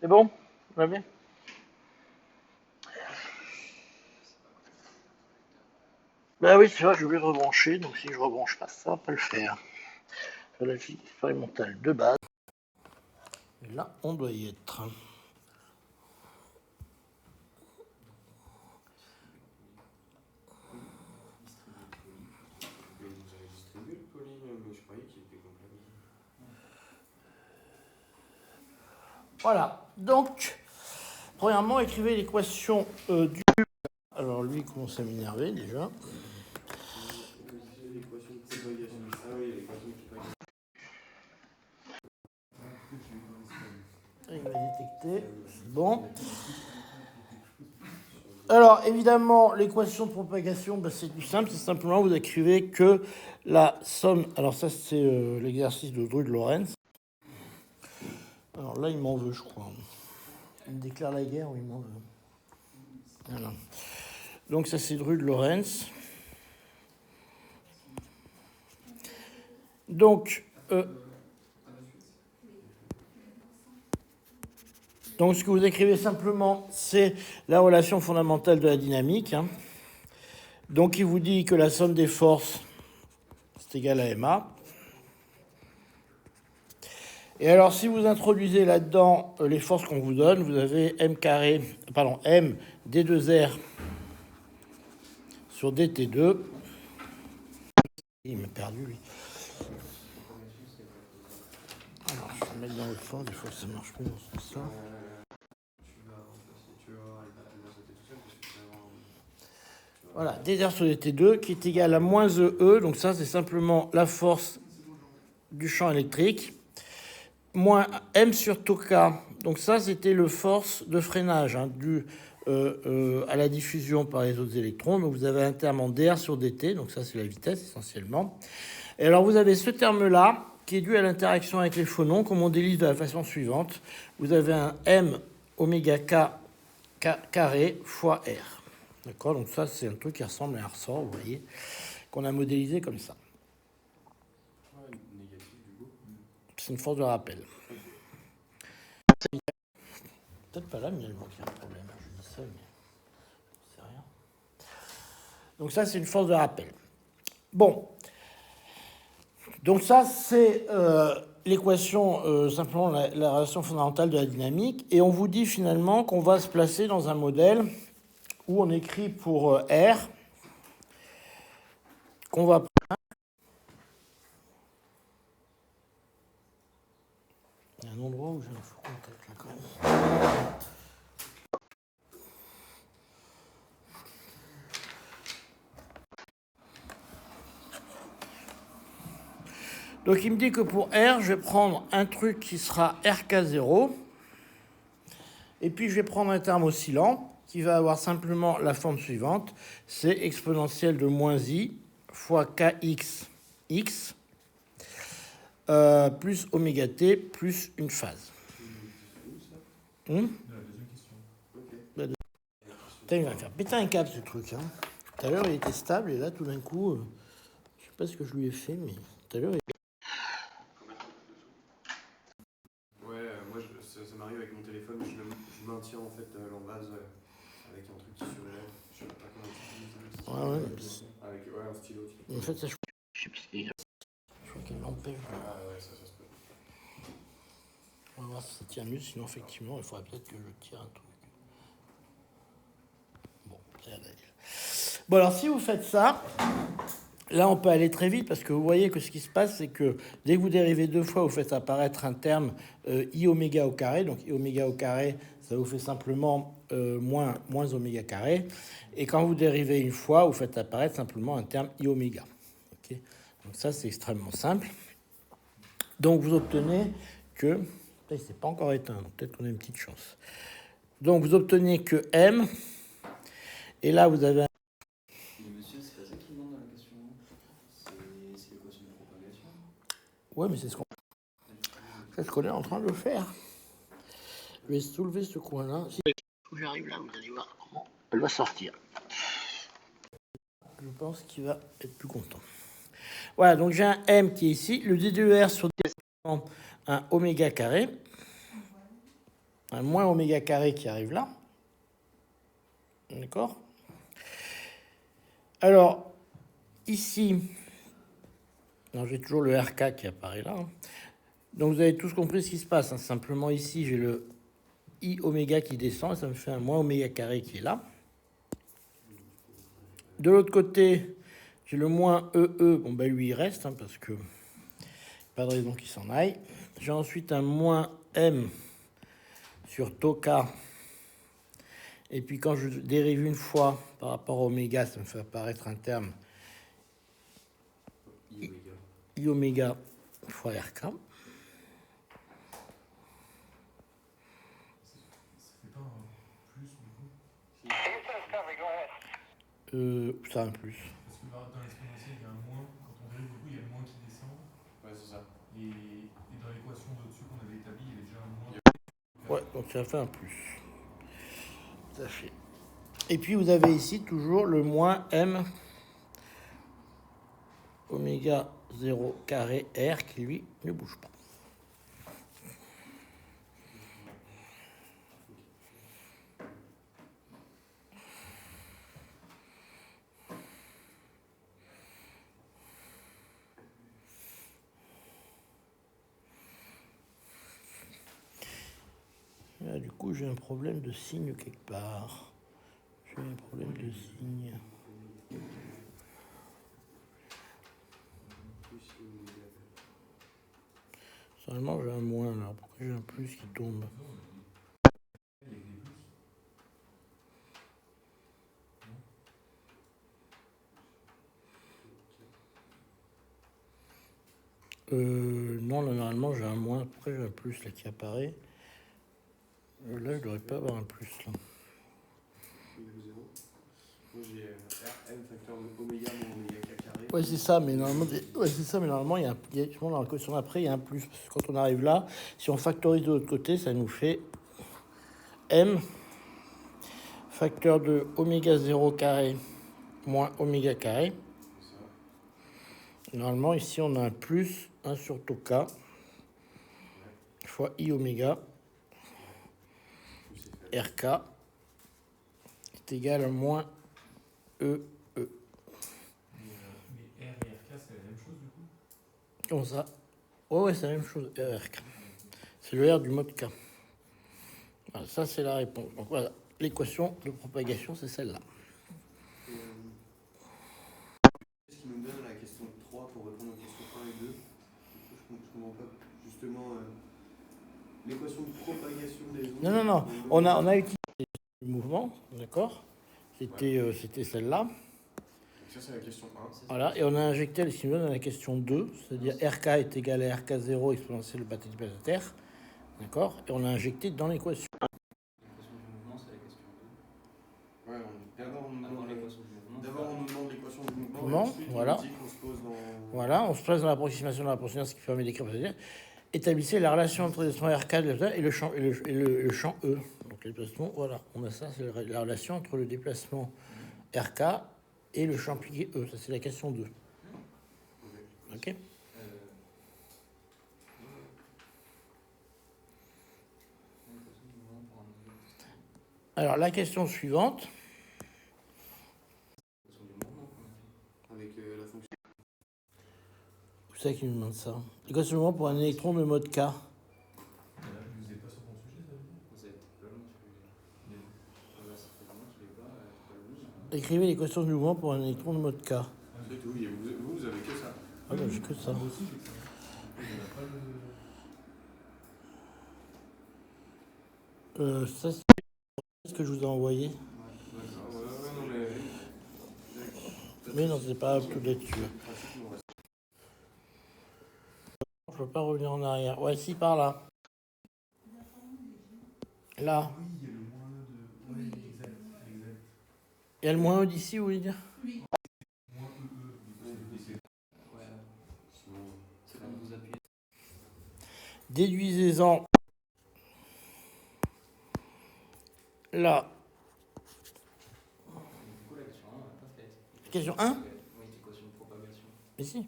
C'est bon? Ça va bien? Bah oui, tu vois, je vais rebrancher, donc si je rebranche pas, ça va pas le faire. Sur la fiche expérimentale de base. Et là, on doit y être. Voilà, donc, premièrement, écrivez l'équation du... Alors lui, il commence à m'énerver déjà. Il m'a détecté, c'est bon. Alors, évidemment, l'équation de propagation, bah, c'est tout simple. C'est simplement, vous écrivez que la somme... Alors ça, c'est l'exercice de Drude-Lorentz. Alors là, il m'en veut, je crois. Il me déclare la guerre ou il m'en veut. Voilà. Donc ça, c'est Drude-Lorentz. Donc, ce que vous écrivez simplement, c'est la relation fondamentale de la dynamique. Hein. Donc, il vous dit que la somme des forces, c'est égal à MA. Et alors, si vous introduisez là-dedans les forces qu'on vous donne, vous avez M D2R sur DT2. Il m'a perdu, lui. Alors, je vais mettre dans l'autre sens, des fois ça marche plus dans ce sens-là. Voilà, D2R sur DT2 qui est égal à moins EE. Donc ça, c'est simplement la force du champ électrique. Moins M sur tau K. Donc ça, c'était le force de freinage dû à la diffusion par les autres électrons. Donc vous avez un terme en dr sur dt. Donc ça, c'est la vitesse essentiellement. Et alors vous avez ce terme-là qui est dû à l'interaction avec les phonons, comme on délise de la façon suivante. Vous avez un M oméga K carré fois R. D'accord? Donc ça, c'est un truc qui ressemble à un ressort, vous voyez, qu'on a modélisé comme ça. C'est une force de rappel. Peut-être pas là, mais il y a un problème. Je dis ça, mais c'est rien. Donc ça, c'est une force de rappel. Bon. Donc ça, c'est l'équation, simplement la relation fondamentale de la dynamique. Et on vous dit finalement qu'on va se placer dans un modèle où on écrit pour R, qu'on va... Il y a un endroit où j'ai un faux contact là quand même. Donc il me dit que pour R, je vais prendre un truc qui sera RK0. Et puis je vais prendre un terme oscillant qui va avoir simplement la forme suivante. C'est exponentielle de moins I fois Kx x plus oméga t plus une phase. Putain, il va faire péter un câble ce truc. Hein. Tout à l'heure il était stable et là tout d'un coup, je sais pas ce que je lui ai fait, mais tout à l'heure il... Ça m'arrive avec mon téléphone, je maintiens en fait l'envase avec un truc qui surélève. Je sais pas comment tu utilises. Avec un stylo. En fait, ça, je crois qu'il m'empêche. Ah ouais, ça se peut. On va voir si ça tient mieux, sinon effectivement, il faudrait peut-être que je tire un truc. Bon, ça va aller. Bon, alors si vous faites ça, là on peut aller très vite parce que vous voyez que ce qui se passe, c'est que dès que vous dérivez deux fois, vous faites apparaître un terme I oméga au carré. Donc I oméga au carré, ça vous fait simplement moins oméga carré. Et quand vous dérivez une fois, vous faites apparaître simplement un terme I oméga. Okay, donc ça, c'est extrêmement simple. Donc vous obtenez que... C'est pas encore éteint, donc peut-être qu'on a une petite chance. Donc vous obtenez que M, et là vous avez un... Mais monsieur, c'est pas ça qui demande dans la question. C'est l'équation de propagation. Ouais, mais c'est ce qu'on est en train de faire. Je vais soulever ce coin-là. Si j'arrive là, vous allez voir comment elle va sortir. Je pense qu'il va être plus content. Voilà, donc j'ai un M qui est ici. Le D2R sur un oméga carré. un moins oméga carré qui arrive là. D'accord? Alors, ici, j'ai toujours le RK qui apparaît là. Donc, vous avez tous compris ce qui se passe. Simplement, ici, j'ai le I oméga qui descend et ça me fait un moins oméga carré qui est là. De l'autre côté, j'ai le moins EE. Bon, ben lui, il reste parce que pas de raison qu'il s'en aille. J'ai ensuite un moins M sur tau K. Et puis quand je dérive une fois par rapport à oméga, ça me fait apparaître un terme I oméga fois RK. Ça fait pas un plus du coup? Ça un plus. Parce que dans l'exponentielle, il y a un moins. Quand on dérive beaucoup, il y a le moins qui descend. Ouais, c'est ça. Et dans l'équation d'au-dessus qu'on avait établie, il y avait déjà un moins. Ouais, donc ça fait un plus. Ça fait. Et puis vous avez ici toujours le moins M oméga 0 carré R qui lui ne bouge pas. Là, du coup, j'ai un problème de signe quelque part. J'ai un problème de signe. Seulement, j'ai un moins là. Pourquoi j'ai un plus qui tombe? Non, là, normalement, j'ai un moins. Pourquoi j'ai un plus là qui apparaît? Là, je ne devrais pas avoir un plus là. Moi j'ai RM facteur oméga moins oméga K carré. Ouais, c'est ça, mais normalement, il y a dans la question d'après, il y a un plus. Parce que quand on arrive là, si on factorise de l'autre côté, ça nous fait M facteur de oméga 0 carré moins oméga carré. Normalement, ici, on a un plus 1 sur tau K fois I oméga RK est égal à moins E. Mais R et RK, c'est la même chose du coup? Comme ça. Ouais, c'est la même chose, RK. C'est le R du mode K. Voilà, ça, c'est la réponse. Donc voilà, l'équation de propagation, c'est celle-là. Ce qui nous donne la question 3 pour répondre aux questions 1 et 2. Du coup, je comprends pas justement l'équation de propagation des ondes. Non. On a utilisé le mouvement, d'accord? C'était celle-là. Ça, c'est la question 1. Voilà, et on a injecté le signal dans la question 2, c'est-à-dire RK est égal à RK0 exponentielle de bâti de Terre. D'accord? Et on a injecté dans l'équation. L'équation du mouvement, c'est la question 2. Ouais, d'abord on nous Avant demande l'équation du mouvement. l'équation du mouvement. Mouvement, Et ensuite, voilà. on dit qu'on se pose dans... Voilà, on se place dans l'approximation de l'approximation, ce qui permet d'écrire. Établissez la relation entre les déplacements RK et le champ, le champ E. Donc les déplacements, voilà, on a ça, c'est la relation entre le déplacement RK et le champ pilier E. Ça, c'est la question 2. Ok? Alors, la question suivante. Avec la fonction... C'est ça qui me demande ça. L'équation du mouvement pour un électron de mode K. Vous n'êtes pas sur ton sujet, ça veut dire? Vous êtes pas loin, ça fait vraiment que je l'ai pas loin. Écrivez l'équation du mouvement pour un électron de mode K. C'est tout, vous avez que ça. Ah ben, j'ai que ça. Moi aussi, j'ai que ça. Il n'y en a pas le... Ça, c'est ce que je vous ai envoyé. Non, Mais non, c'est pas tout là-dessus. Je peux pas revenir en arrière. Ouais, si, par là. Là. Oui, il y a le moins de... Oui, exact. Il y a le moins E d'ici, vous voulez dire? Moins c'est... Ouais, c'est quand vous appuyez. Déduisez-en. Là. Du coup, la question 1, on n'a pas fait. Question 1? Oui, l'équation de propagation. Ici.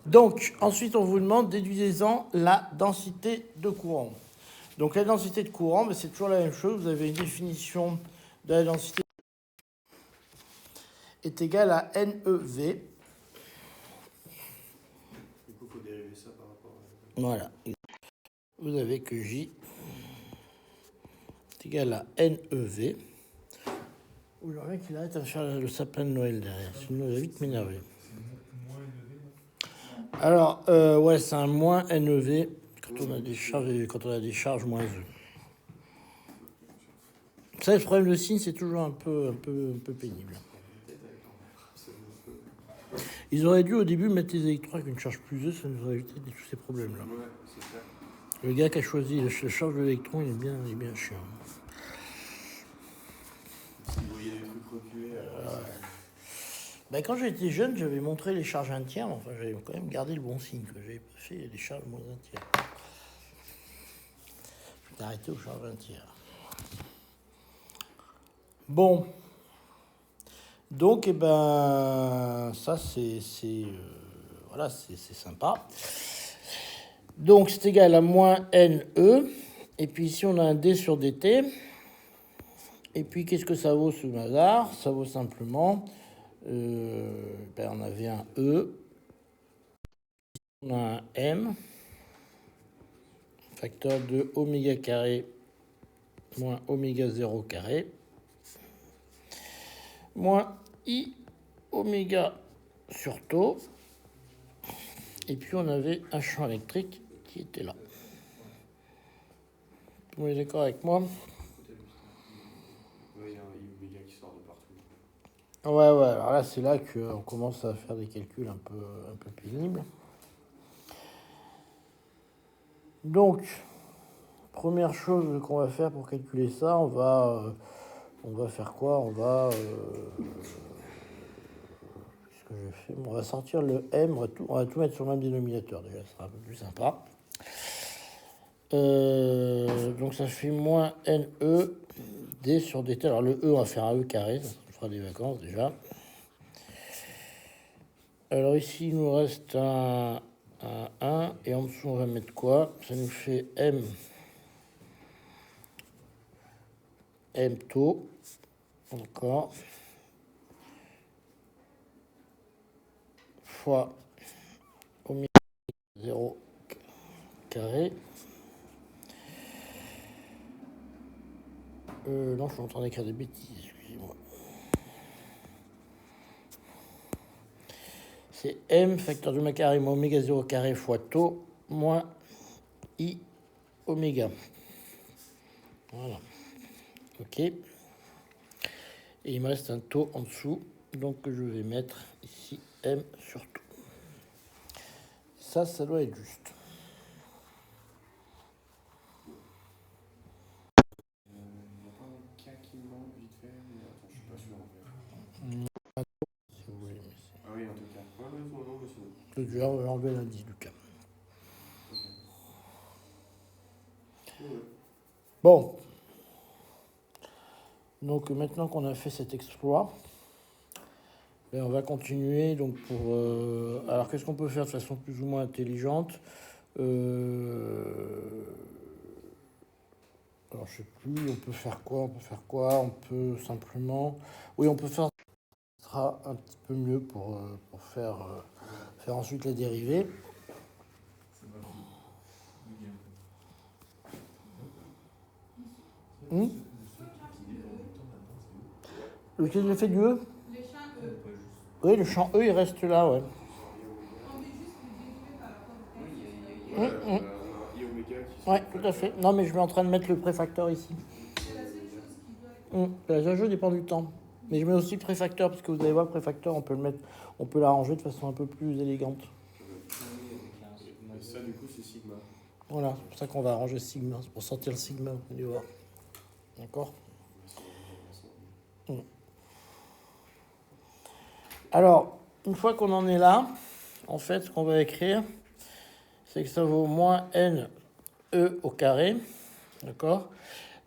Donc, ensuite, on vous demande, déduisez-en la densité de courant. Donc la densité de courant, ben, c'est toujours la même chose. Vous avez une définition de la densité est égale à NEV. Du coup, il faut dériver ça par rapport à... Voilà. Vous avez que J est égal à NEV. Ou le mec, il arrête à faire le sapin de Noël derrière. Sinon, il va vite m'énerver. Moins élevé, Alors, ouais, c'est un moins NEV quand on a des charges moins E. Ça, le problème de signe, c'est toujours un peu pénible. Ils auraient dû au début mettre les électrons avec une charge plus E, ça nous aurait évité tous ces problèmes-là. Ouais, c'est clair. Le gars qui a choisi la charge de l'électron, il est bien chiant. Si vous voyez des trucs reculés, Ben, quand j'étais jeune, j'avais montré les charges un tiers, enfin j'avais quand même gardé le bon signe, que j'avais pas fait des charges moins un tiers. Je vais arrêter aux charges un tiers. Bon. Donc, eh ben, ça c'est voilà, c'est sympa. Donc, c'est égal à moins NE. Et puis ici, on a un D sur DT. Et puis, qu'est-ce que ça vaut ce hasard? Ça vaut simplement... ben, on avait un E. On a un M. Facteur de oméga carré moins oméga 0 carré. Moins I oméga sur tau. Et puis, on avait un champ électrique qui était là. Tout le monde est d'accord avec moi? ouais, il y a un I-oméga qui sort de partout. Ouais, alors là, c'est là qu'on commence à faire des calculs un peu pénibles. Donc, première chose qu'on va faire pour calculer ça, on va faire quoi? On va... qu'est-ce que j'ai fait? On va sortir le M, on va tout mettre sur le même dénominateur, déjà, ça sera un peu plus sympa. Donc ça fait moins NE D sur DT. Alors le E, on va faire un E carré, ça fera des vacances déjà. Alors ici, il nous reste un 1, et en dessous, on va mettre quoi? Ça nous fait M tau, encore, fois oméga 0 carré. Non, je suis en train d'écrire des bêtises, excusez-moi. C'est M facteur de ma carré moins oméga 0 carré fois tau moins I oméga. Voilà. OK. Et il me reste un tau en dessous, donc je vais mettre ici M sur tau. Ça doit être juste. Il n'y a pas un cas qui me manque vite fait, mais attends, je suis pas sûr en fait. Si vous voulez. Ah oui, en tout cas. Ouais, ouais, non, mais c'est bon. Je vais enlever l'indice du cas. Ok. Ouais. Bon. Donc maintenant qu'on a fait cet exploit, ben, on va continuer. Donc alors qu'est-ce qu'on peut faire de façon plus ou moins intelligente? Alors je sais plus, on peut faire quoi? On peut simplement... Oui, on peut faire... Ce sera un petit peu mieux pour faire ensuite la dérivée. c'est pas Lequel je fait du E? Oui, le champ E, il reste là, ouais. Ouais, on a I-oméga qui Ouais, tout à fait. Non, mais je suis en train de mettre le préfacteur ici. La seule chose dépend du temps. Mais je mets aussi le préfacteur, parce que vous allez voir, le préfacteur, on peut l'arranger de façon un peu plus élégante. Et ça, du coup, c'est sigma. Voilà, c'est pour ça qu'on va arranger sigma, c'est pour sortir le sigma, vous allez voir. D'accord? Alors, une fois qu'on en est là, en fait, ce qu'on va écrire, c'est que ça vaut moins NE au carré. D'accord?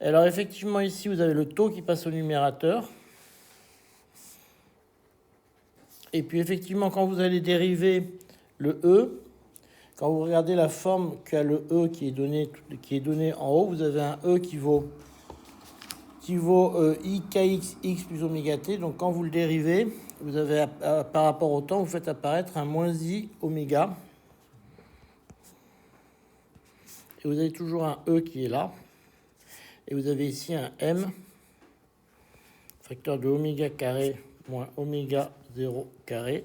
Alors, effectivement, ici, vous avez le taux qui passe au numérateur. Et puis, effectivement, quand vous allez dériver le E, Quand vous regardez la forme qu'a le E qui est donné en haut, vous avez un E qui vaut I kx x plus oméga t. Donc quand vous le dérivez, vous avez par rapport au temps, vous faites apparaître un moins I oméga. Et vous avez toujours un E qui est là. Et vous avez ici un M, facteur de oméga carré moins oméga 0 carré.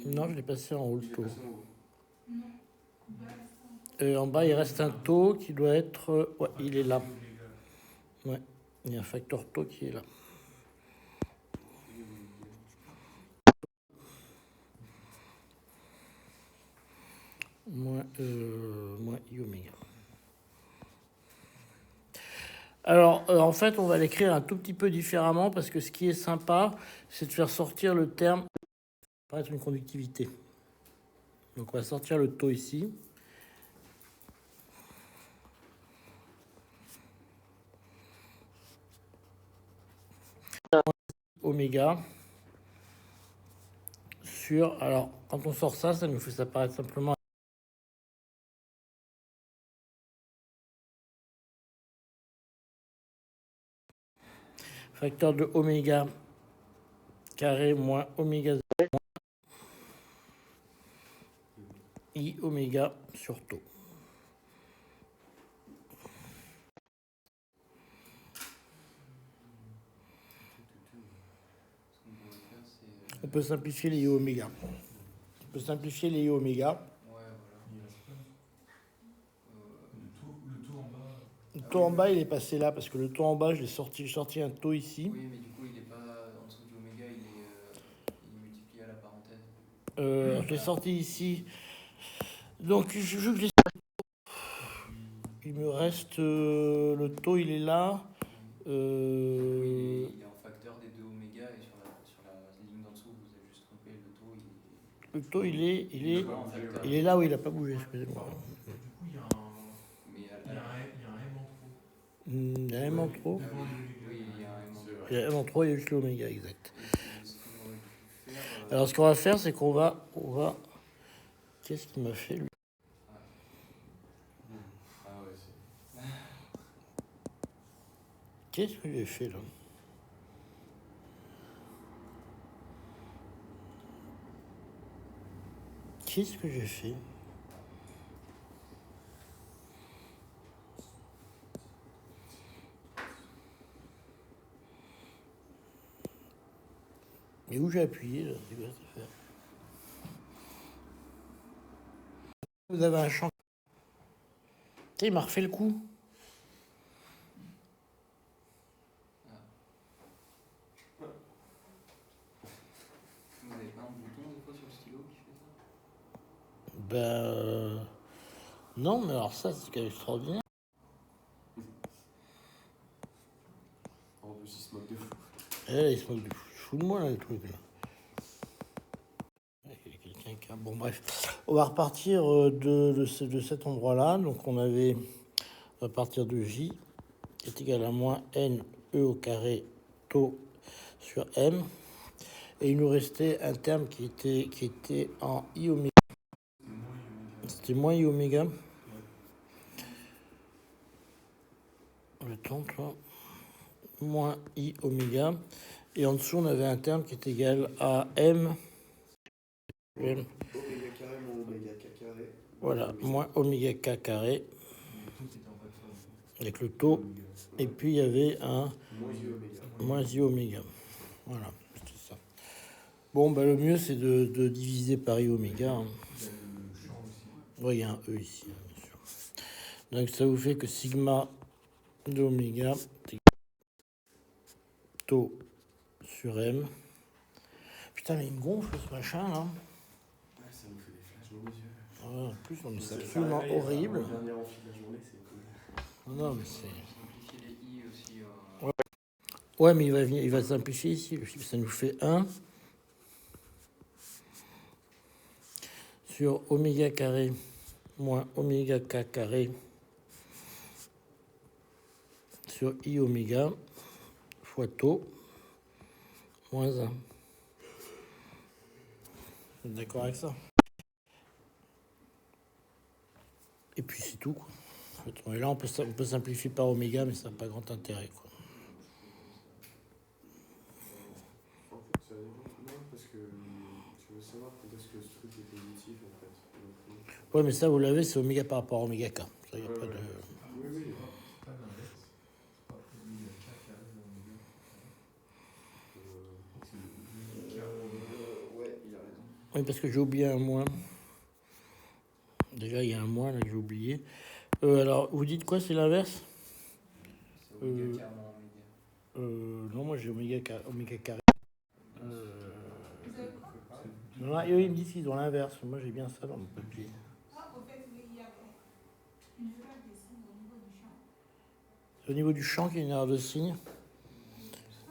Non, je l'ai passé en haut le taux. En bas, il reste un taux qui doit être... ouais, il est là. Ouais, il y a un facteur taux qui est là. Moins I oméga. Alors, en fait, on va l'écrire un tout petit peu différemment parce que ce qui est sympa, c'est de faire sortir le terme pour être une conductivité. Donc, on va sortir le taux ici. Oméga sur... Alors, quand on sort ça, ça nous fait apparaître simplement... Facteur de oméga carré moins oméga 0 I oméga sur taux. On peut simplifier les I oméga. On peut simplifier les I oméga. Ouais, Le taux en bas. Le taux en bas, il est passé là parce que le taux en bas, j'ai sorti un taux ici. oui, mais du coup, il n'est pas en dessous du oméga, il est multiplié à la parenthèse. Je l'ai sorti ici. Donc, je l'ai... Il me reste... le taux, il est là. Oui, il est en facteur des deux oméga et sur la ligne d'en dessous, vous avez juste trompé le taux. Le taux, il est là où il n'a pas bougé, excusez-moi. Du coup, il y a un M en trop. Il y a un M en trop. Devant les Oui, il y a un M en trop. Il y a un M en trop, il y a juste l'oméga, exact. Et ce qu'on aurait pu faire. Alors, ce qu'on va faire, c'est qu'on va... Qu'est-ce qu'il m'a fait, lui? Ah ouais, c'est. Qu'est-ce que j'ai fait, là? Qu'est-ce que j'ai fait? Et où j'ai appuyé, là? C'est quoi cette affaire? Vous avez un champ. Tu sais, il m'a refait le coup. Vous n'avez pas un bouton des fois sur le stylo qui fait ça? Ben... non, mais alors ça, c'est quand même extraordinaire. En plus, il se moque de vous. Eh, il se moque du fou de moi, là, le truc, là. Il y a quelqu'un qui a... Bon, bref. On va repartir de cet endroit-là. Donc, on va partir de J, qui est égal à moins N E au carré taux sur M. Et il nous restait un terme qui était en I oméga. C'était moins I oméga. Le temps, toi. Moins I oméga. Et en dessous, on avait un terme qui est égal à M. Oméga carré moins oméga k carré. Voilà, moins oméga k carré. Avec le taux. Et puis, il y avait un moins I oméga. Voilà, c'était ça. Bon, ben, le mieux, c'est de diviser par I oméga. Hein. Oui, il y a un E ici, bien sûr. Donc, ça vous fait que sigma de oméga taux sur M. Putain, mais il me gonfle ce machin, là. Ouais, ça nous fait des flashs dans les yeux. Ouais, en plus, on c'est absolument horrible. Le dernier amphi de la journée, c'est cool. Non, mais c'est... Simplifier les I aussi. Ouais, mais il va simplifier ici. Ça nous fait 1. sur oméga carré moins oméga k carré sur I oméga fois tau moins 1. Vous êtes d'accord avec ça? Et puis c'est tout, quoi. Et là, on peut simplifier par oméga, mais ça n'a pas grand intérêt, quoi. En fait, ça dépend. Non, parce que tu veux savoir quand est-ce que ce truc est positif, en fait. Donc, Ouais, mais ça, vous l'avez, c'est oméga par rapport à oméga k. Ça, y a ouais, pas de... oui, oui. C'est pas l'inverse. C'est pas oméga K carré ou oméga K carré. C'est le K Ouais, il a raison. Oui, parce que j'ai oublié un moins. Déjà, il y a un moins, là, que j'ai oublié. Alors, vous dites quoi, c'est l'inverse? C'est oméga K moins oméga. Non, moi, j'ai oméga carré. Non, là, eux, ils me disent qu'ils ont l'inverse. Moi, j'ai bien ça dans mon papier. C'est au niveau du champ qu'il y a une erreur de signe.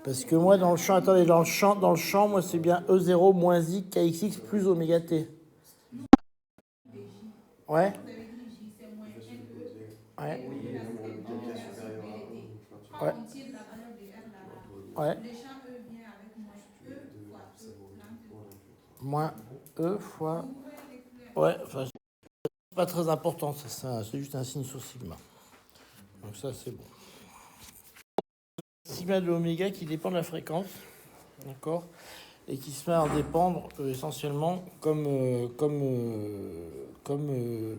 Parce que moi, dans le champ, attendez, dans le champ, moi, c'est bien E0 moins I KXX plus oméga T. Ouais. Ouais. Ouais. Ouais. Moins E fois... Ouais, enfin, c'est pas très important, c'est juste un signe sur sigma. Donc ça, c'est bon. Sigma de oméga qui dépend de la fréquence, d'accord, et qui se met à en dépendre essentiellement comme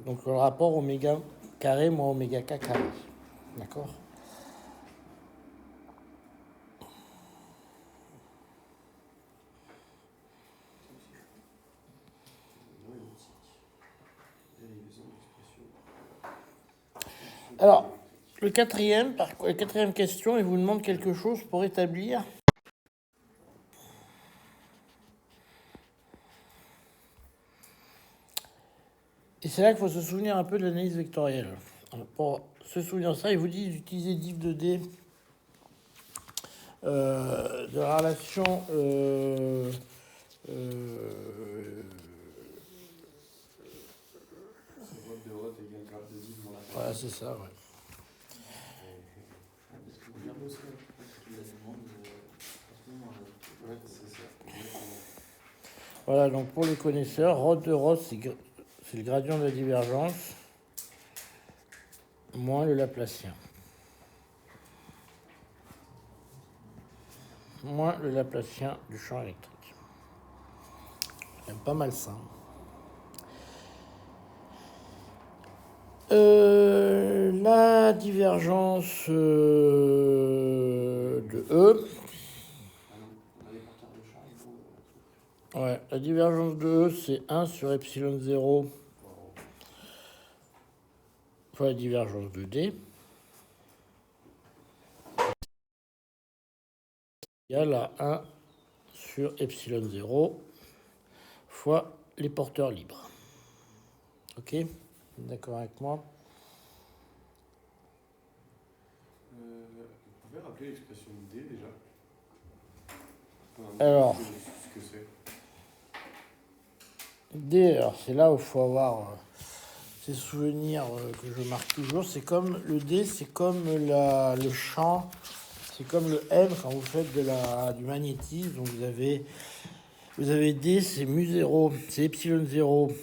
donc le rapport oméga carré moins oméga k carré, d'accord. Alors, la quatrième question, il vous demande quelque chose pour établir et c'est là qu'il faut se souvenir un peu de l'analyse vectorielle. Alors, pour se souvenir de ça, il vous dit d'utiliser div de D de la relation Rod de Rod égale graphe de div moins la fréquence. voilà, c'est ça, ouais. Est-ce que vous regardez aussi la demande Ouais, c'est ça. Exactement. Voilà, donc pour les connaisseurs, Rod de Rod, c'est le gradient de la divergence moins le Laplacien. Moins le Laplacien du champ électrique. C'est pas mal ça. La divergence de E. Ah non, on a les porteurs de champ, il faut. Ouais, la divergence de E, c'est 1 sur epsilon 0 fois la divergence de D. Égale à 1 sur epsilon 0 fois les porteurs libres. Ok? D'accord avec moi? Vous pouvez rappeler l'expression de D déjà? Alors. Ce que c'est. D, alors c'est là où il faut avoir ces souvenirs que je marque toujours. C'est comme le D, c'est comme le champ, c'est comme le M quand vous faites du magnétisme. Donc vous avez D, c'est mu 0, c'est epsilon 0,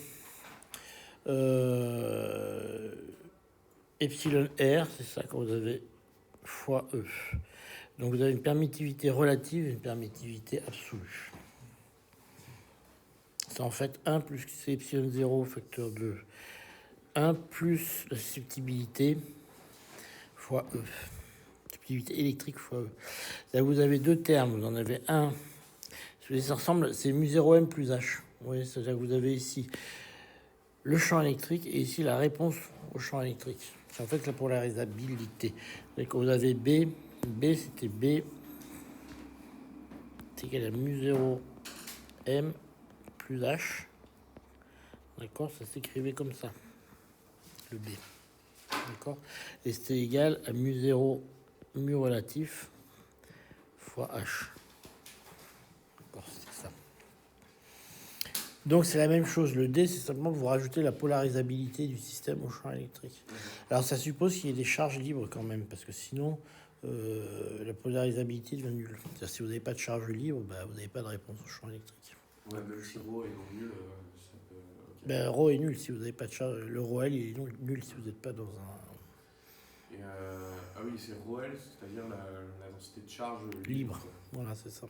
epsilon R, c'est ça quand vous avez fois E. Donc vous avez une permittivité relative et une permittivité absolue. C'est en fait 1 plus c'est epsilon 0 facteur 2. 1 plus la susceptibilité fois E. Susceptibilité électrique fois E. Là, vous avez deux termes. Vous en avez un. Ça ressemble, c'est mu0m plus H. Vous voyez, c'est-à-dire que vous avez ici le champ électrique et ici la réponse au champ électrique. C'est en fait la polarisabilité. Donc vous avez B. B, c'était B. C'est égal à mu0m plus H. D'accord, ça s'écrivait comme ça. Le B. D'accord. Et c'était égal à mu0, mu relatif, fois H. D'accord, c'est ça. Donc c'est la même chose. Le D, c'est simplement que vous rajoutez la polarisabilité du système au champ électrique. Alors ça suppose qu'il y ait des charges libres quand même, parce que sinon la polarisabilité devient nulle. C'est-à-dire si vous n'avez pas de charge libre, bah, vous n'avez pas de réponse au champ électrique. Ouais, même si rho est non nul, ça peut. Ok. Ben, ρ est nul si vous n'avez pas de charge. Le ρL il est nul si vous n'êtes pas dans un Et ah oui, c'est ρL, c'est-à-dire la densité de charge libre. quoi. Voilà, c'est ça.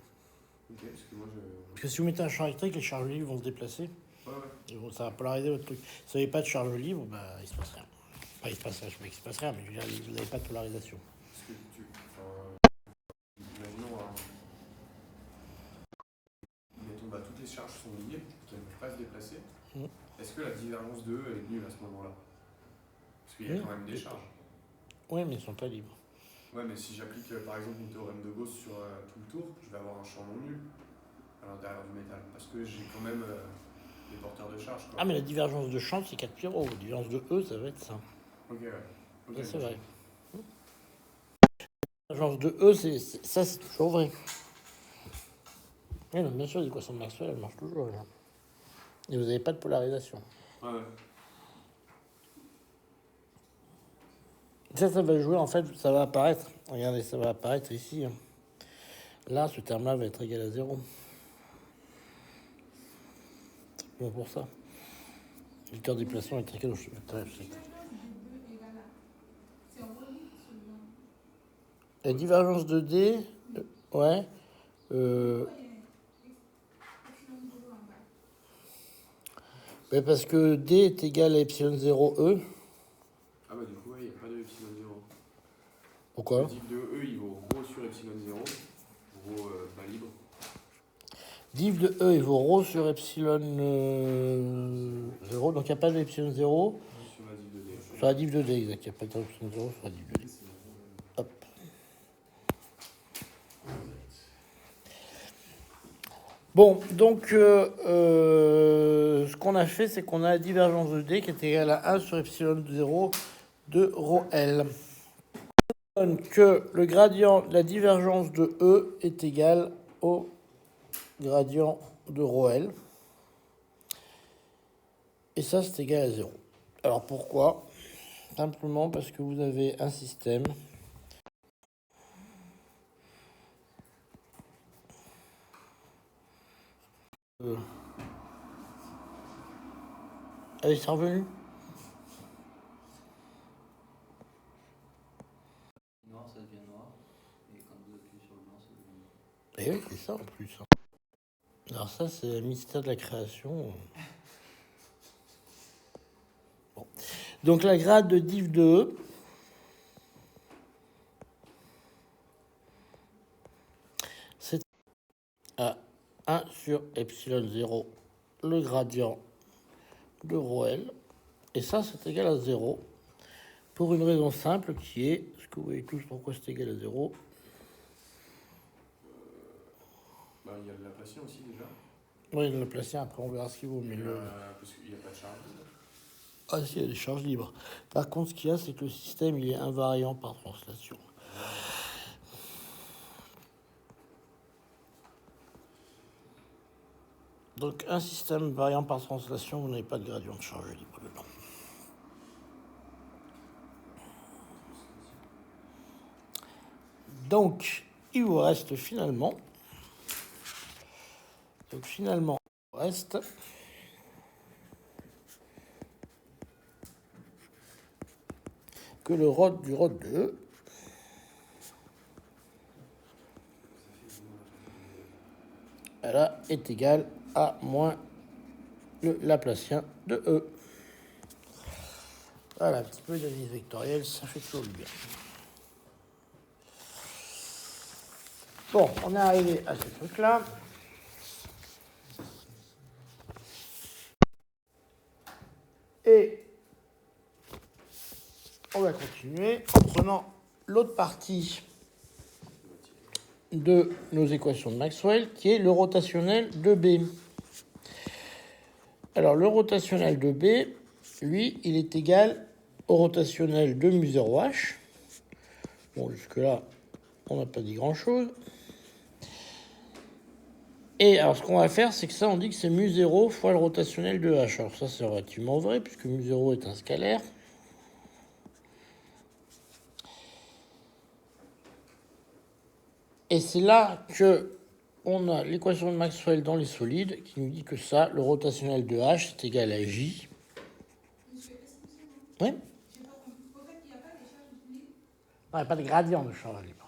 Ok, parce que moi je. Parce que si vous mettez un champ électrique, les charges libres vont se déplacer. Ouais, ouais. Et bon, ça va polariser votre truc. Si vous n'avez pas de charge libre, bah, il se passe rien. Enfin, il se passe rien, je sais pas qu'il se passe rien, mais je veux dire, vous n'avez pas de polarisation. Parce que tu. Imaginons, mettons, bah, toutes les charges sont libres, qu'elles ne peuvent pas se déplacer. Est-ce que la divergence de E est nulle à ce moment-là? Parce qu'il y a quand même des charges. Oui, mais ils ne sont pas libres. Ouais, mais si j'applique par exemple mon théorème de Gauss sur tout le tour, je vais avoir un champ non nul à l'intérieur du métal. Parce que j'ai quand même des porteurs de charge. Quoi. Ah, mais la divergence de champ, c'est 4 pi rho. La divergence de E, ça va être ça. Ok, ouais. Ok, Ça, c'est ok. vrai. La divergence de E, ça, c'est toujours vrai. Oui, non, bien sûr, l'équation de Maxwell, elle marche toujours. Là. Et vous n'avez pas de polarisation. Ouais, ouais. Ça va jouer, en fait, ça va apparaître. Regardez, ça va apparaître ici. Là, ce terme-là va être égal à 0. C'est bon pour ça. Le cœur déplacement est égal au la divergence de D, ouais. Mais parce que D est égal à epsilon 0 E. Ah bah du coup, ouais, il n'y a pas de epsilon 0. Pourquoi? Le div de E, il vaut rho sur epsilon 0. Rho pas libre. Div de E, il vaut ρ sur epsilon 0. Donc il n'y a pas d'epsilon 0. Sur la div de D. Sur la div de D, exact. Il n'y a pas d'epsilon 0 sur la div de D. Hop. Bon, donc ce qu'on a fait, c'est qu'on a la divergence de D qui est égale à 1 sur epsilon 0 de ρL. Donne que le gradient de la divergence de E est égal au gradient de ρL. Et ça, c'est égal à 0. Alors pourquoi? Simplement parce que vous avez un système allez, c'est revenu. Noir, ça devient noir. Et quand vous appuyez sur le blanc, ça devient noir. Et oui, c'est ça en plus. Alors ça, c'est le mystère de la création. Bon. Donc la grade de div de E, c'est à 1 sur epsilon 0, le gradient de ρL. Et ça, c'est égal à 0. Pour une raison simple qui est, est-ce que vous voyez tous pourquoi c'est égal à 0? Bah, il y a de Laplacien aussi déjà. Oui, le Laplacien, après on verra ce qu'il vaut. Mais Parce qu'il n'y a pas de charge. Ah si, il y a des charges libres. Par contre, ce qu'il y a, c'est que le système, il est invariant par translation. Donc, un système variant par translation, vous n'avez pas de gradient de charge libre dedans. Donc, il vous reste finalement... Donc, finalement, il vous reste... que le rod du rod de E là, est égal à moins le Laplacien de E. Voilà, un petit peu d'analyse vectorielle, ça fait toujours du bien. Bon, on est arrivé à ce truc-là. Et on va continuer en prenant l'autre partie de nos équations de Maxwell, qui est le rotationnel de B. Alors, le rotationnel de B, lui, il est égal au rotationnel de mu0h. Bon, jusque-là, on n'a pas dit grand-chose. Et alors, ce qu'on va faire, c'est que ça, on dit que c'est mu0 fois le rotationnel de h. Alors, ça, c'est relativement vrai, puisque mu0 est un scalaire. Et c'est là que on a l'équation de Maxwell dans les solides qui nous dit que ça, le rotationnel de h, est égal à j. Oui. Non, il n'y a pas de gradient de charge libre.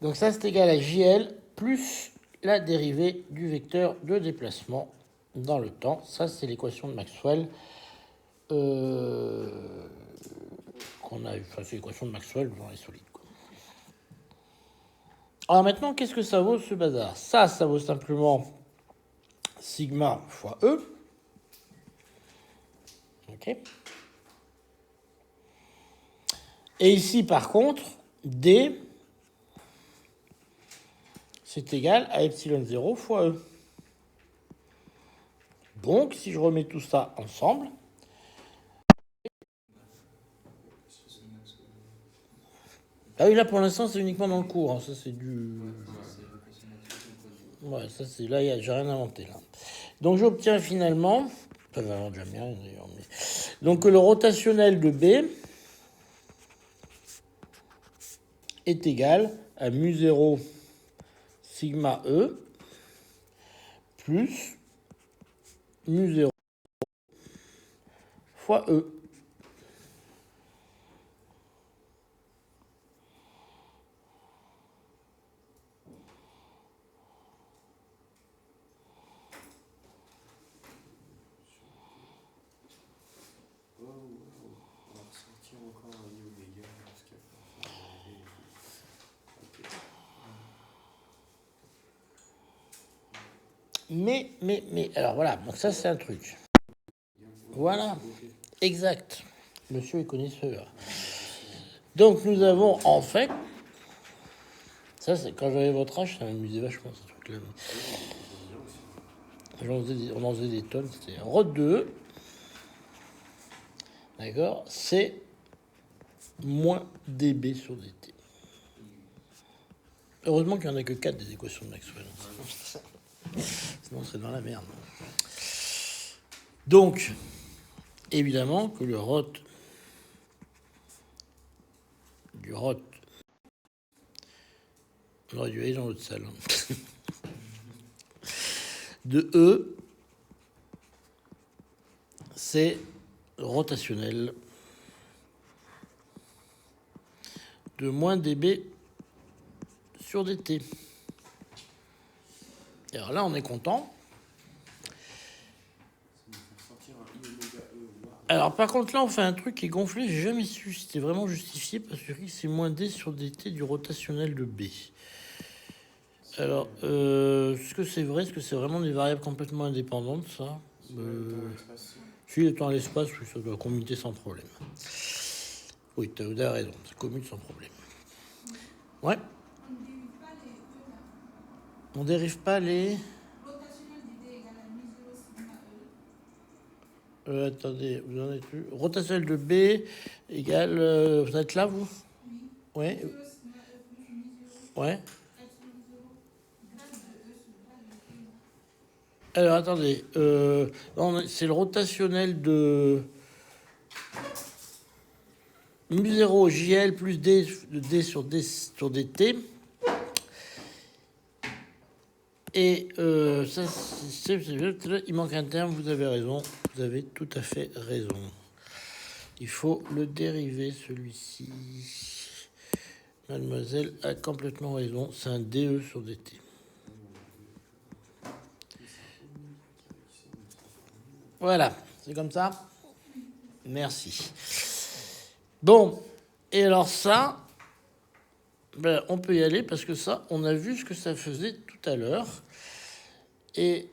Donc ça, c'est égal à JL plus la dérivée du vecteur de déplacement dans le temps. Ça, c'est l'équation de Maxwell qu'on a eu. Enfin, c'est l'équation de Maxwell dans les solides, quoi. Alors maintenant, qu'est-ce que ça vaut, ce bazar? Ça vaut simplement sigma fois E. OK. Et ici, par contre, D, c'est égal à epsilon 0 fois E. Donc, si je remets tout ça ensemble, ah oui, là, pour l'instant, c'est uniquement dans le cours. Hein. Ça, c'est du... Ouais, ça, c'est... Là, j'ai rien inventé, là. Donc, j'obtiens finalement... Enfin, j'invente jamais rien, d'ailleurs. Mais... Donc, le rotationnel de B est égal à mu0 sigma E plus mu0 fois E. On va ressortir encore un I oméga parce qu'il y a pas Mais, alors voilà, donc ça c'est un truc. Voilà, exact. Monsieur est connaisseur. Donc nous avons en fait, ça c'est quand j'avais votre âge, ça m'amusait vachement ce truc-là. On en faisait des tonnes, c'était Rho 2, d'accord, c'est moins dB sur dt. Heureusement qu'il n'y en a que 4 des équations de Maxwell. Sinon, on serait dans la merde. Donc, évidemment que le rot du rot, on aurait dû aller dans l'autre salle, de E, c'est rotationnel de moins dB sur dt. Et alors là, on est content. Alors par contre, là, on fait un truc qui est gonflé. J'ai jamais su si c'était vraiment justifié parce que c'est moins d sur dt du rotationnel de B. Alors, est-ce que c'est vrai? Est-ce que c'est vraiment des variables complètement indépendantes, ça? Si, le temps et l'espace, oui, ça doit commuter sans problème. Oui, tu as raison, ça commute sans problème. Ouais. On dérive pas les... attendez, vous en êtes plus. Rotationnel de B égale... vous êtes là, vous? Oui. Ouais. Alors, attendez. C'est le rotationnel de... mu0 JL plus D, D sur dt. Et ça, il manque un terme, vous avez raison. Vous avez tout à fait raison. Il faut le dériver, celui-ci. Mademoiselle a complètement raison. C'est un DE sur dt. Voilà, c'est comme ça. Merci. Bon, et alors ça, ben, on peut y aller parce que ça, on a vu ce que ça faisait tout à l'heure. Et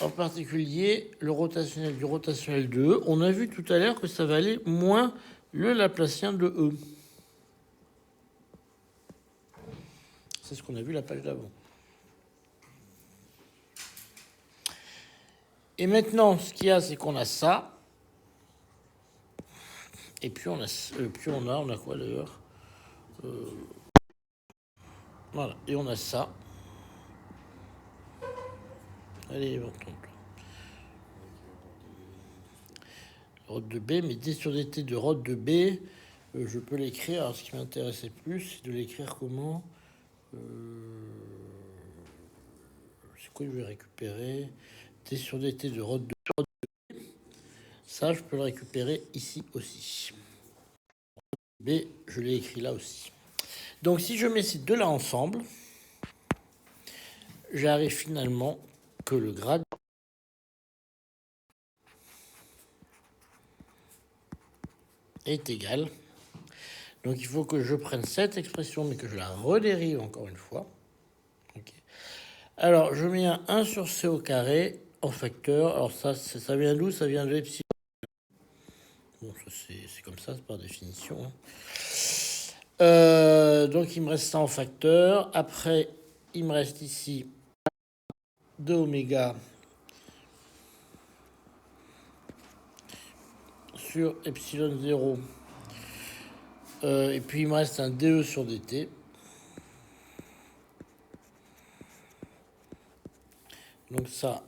en particulier, le rotationnel du rotationnel de E. On a vu tout à l'heure que ça valait moins le Laplacien de E. C'est ce qu'on a vu la page d'avant. Et maintenant, ce qu'il y a, c'est qu'on a ça. Et puis on a quoi d'ailleurs? Voilà, et on a ça. Allez, on tombe. Rod de B, mais D sur DT de Rod de B, je peux l'écrire. Alors, ce qui m'intéressait plus, c'est de l'écrire comment c'est quoi que je vais récupérer? D sur DT de Rod de B. Ça, je peux le récupérer ici aussi. B, je l'ai écrit là aussi. Donc, si je mets ces deux-là ensemble, j'arrive finalement que le grade est égal. Donc, il faut que je prenne cette expression, mais que je la redérive encore une fois. Okay. Alors, je mets un 1 sur C au carré en facteur. Alors, ça vient d'où? Ça vient de epsilon. Bon, c'est comme ça, c'est par définition. Hein. Donc, il me reste ça en facteur. Après, il me reste ici 2 oméga sur epsilon 0. Et puis, il me reste un DE sur DT. Donc, ça,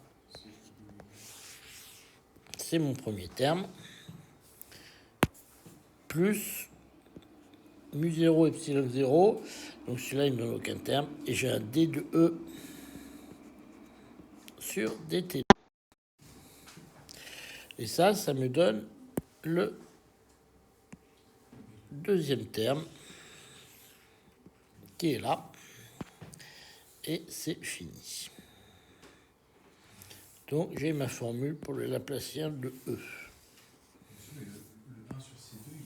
c'est mon premier terme. Plus mu 0 epsilon 0. Donc, celui-là, il ne me donne aucun terme. Et j'ai un D de E sur DT. Et ça me donne le deuxième terme qui est là. Et c'est fini. Donc, j'ai ma formule pour le Laplacien de E. Le 1 sur C2, il est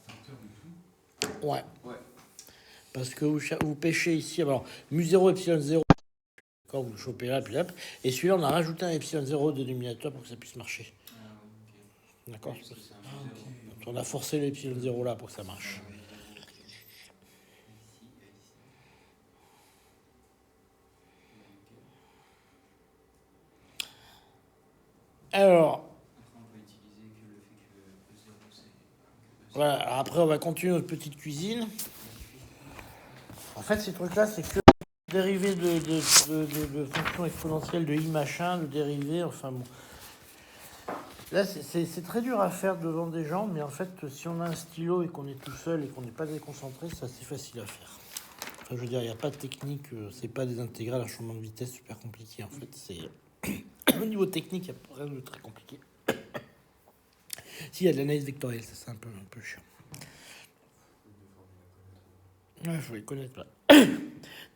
un facteur de tout. Ouais. Ouais. Parce que vous pêchez ici, alors, mu 0 epsilon 0, quand vous le chopez là, puis hop. Et celui-là, on a rajouté un epsilon 0 de dénominateur pour que ça puisse marcher. Ah, ok. D'accord? Parce que c'est un Ah, mu ok. zéro. Donc, on a forcé l'epsilon 0 là pour que ça marche. Alors, Après, on peut utiliser que le fait que E0 c'est. voilà. Alors après, on va continuer notre petite cuisine. En fait, ces trucs-là, c'est que dérivé de fonctions exponentielles de i machin, de dérivé, enfin bon. Là, c'est très dur à faire devant des gens, mais en fait, si on a un stylo et qu'on est tout seul et qu'on n'est pas déconcentré, c'est assez facile à faire. Enfin, je veux dire, il n'y a pas de technique, c'est pas des intégrales à changement de vitesse super compliqué. En fait, c'est au niveau technique, il n'y a rien de très compliqué. Si, il y a de l'analyse vectorielle, ça, c'est un peu chiant. Ouais, il faut les connaître là.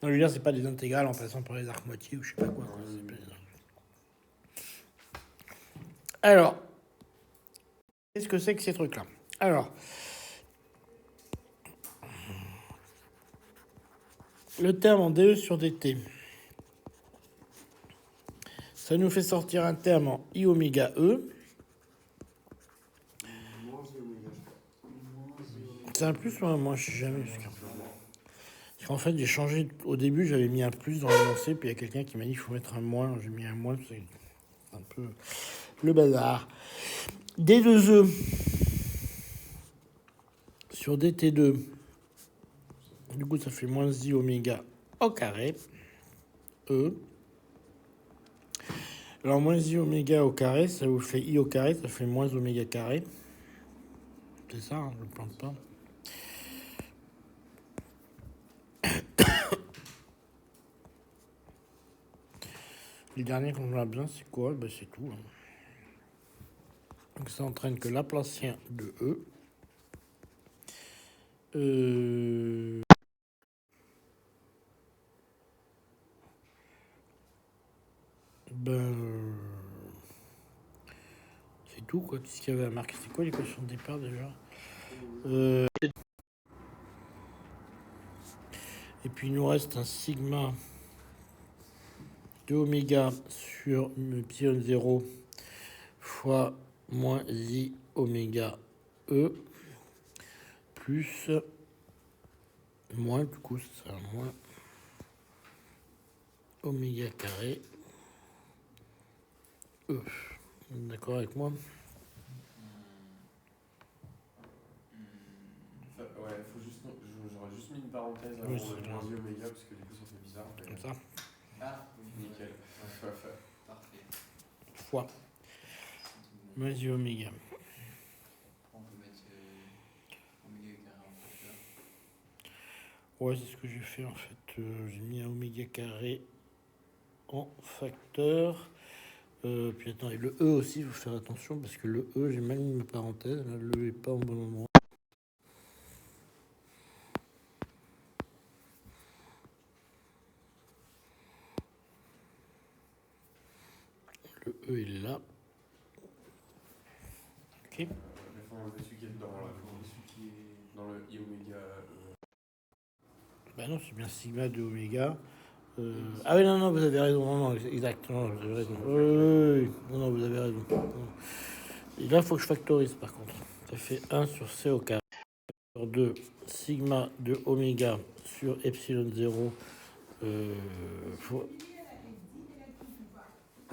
Non, je veux dire, c'est pas des intégrales en passant par les arcs moitiés ou je sais pas quoi. C'est pas des- Alors, qu'est-ce que c'est que ces trucs-là? Alors, le terme en DE sur DT, ça nous fait sortir un terme en I oméga E. Moins I oméga, je crois. C'est un plus ou un moins, je sais jamais. Parce qu'en fait, j'ai changé. Au début, j'avais mis un plus dans l'énoncé, puis il y a quelqu'un qui m'a dit qu'il faut mettre un moins. J'ai mis un moins, c'est un peu le bazar. D2E sur DT2. Du coup, ça fait moins I oméga au carré. E. Alors, moins I oméga au carré, ça vous fait I au carré, ça fait moins oméga carré. C'est ça, hein, je ne plante pas. Le dernier qu'on a besoin, c'est quoi? Ben, c'est tout. Hein. Donc, ça entraîne que Laplacien de E. C'est tout, quoi. Qu'est-ce qu'il y avait à marquer? C'est quoi l'équation de départ déjà? Et puis, il nous reste un sigma de oméga sur epsilon 0 fois moins I oméga E plus moins, du coup, ça sera moins oméga carré E. D'accord avec moi? Ouais, faut juste. j'aurais juste mis une parenthèse avant Oui, le c'est moins bien. i oméga, parce que du coup ça fait bizarre. Mais... Comme ça. Ah, oui, Nickel. parfait. Fois. Moins i oméga. On peut mettre oméga carré en facteur. Ouais, c'est ce que j'ai fait en fait. J'ai mis un oméga carré en facteur. Puis attends, et le E aussi, il faut faire attention parce que le E, j'ai mal mis ma parenthèse. Là, le E est pas au bon endroit. Le E est là. Ok. Il faut enlever celui qui est dedans, là, celui qui est dans le i oméga. Bah non, c'est bien sigma de oméga. Ah oui, non, non, vous avez raison. Non, non, exact. Non, vous avez raison. Oui. Non, non, vous avez raison. Et là, il faut que je factorise par contre. Ça fait 1 sur C au carré. Sur 2 sigma de oméga sur epsilon 0. Faut...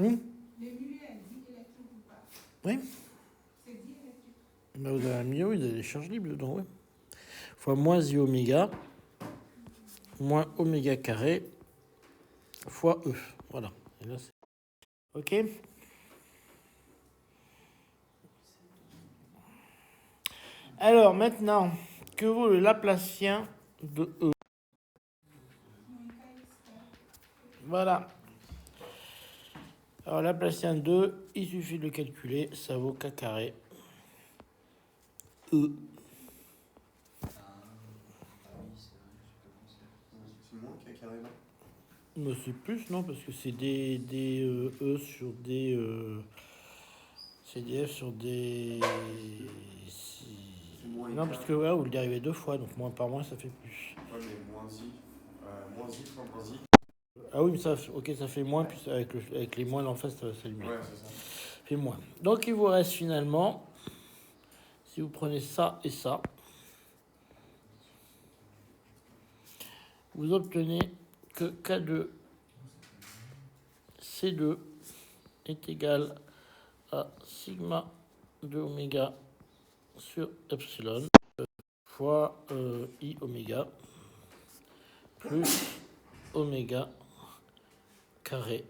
Oui. Bah, vous avez un milieu, vous avez des charges libres dedans, oui. Fois moins i oméga, moins oméga carré, fois E. Voilà. Et là, ok. Alors maintenant, que vaut le Laplacien de E? Voilà. Alors Laplacien 2, il suffit de le calculer, ça vaut K carré. E. Oui, c'est vrai, j'ai pas pensé. C'est moins qu'à carré là. Mais c'est plus, non, parce que c'est des E sur des... c'est des F sur des... C'est moins Non, parce que ouais, vous le dérivez 2 fois, donc moins par moins, ça fait plus. Ouais, mais moins i fois moins i. Ah oui, mais ça, ok, ça fait moins, puis avec les moins en face, ça s'allume. Ouais, c'est ça. Ça fait moins. Donc il vous reste finalement, si vous prenez ça et ça, vous obtenez que K2 C2 est égal à sigma de oméga sur epsilon fois i oméga plus oméga carré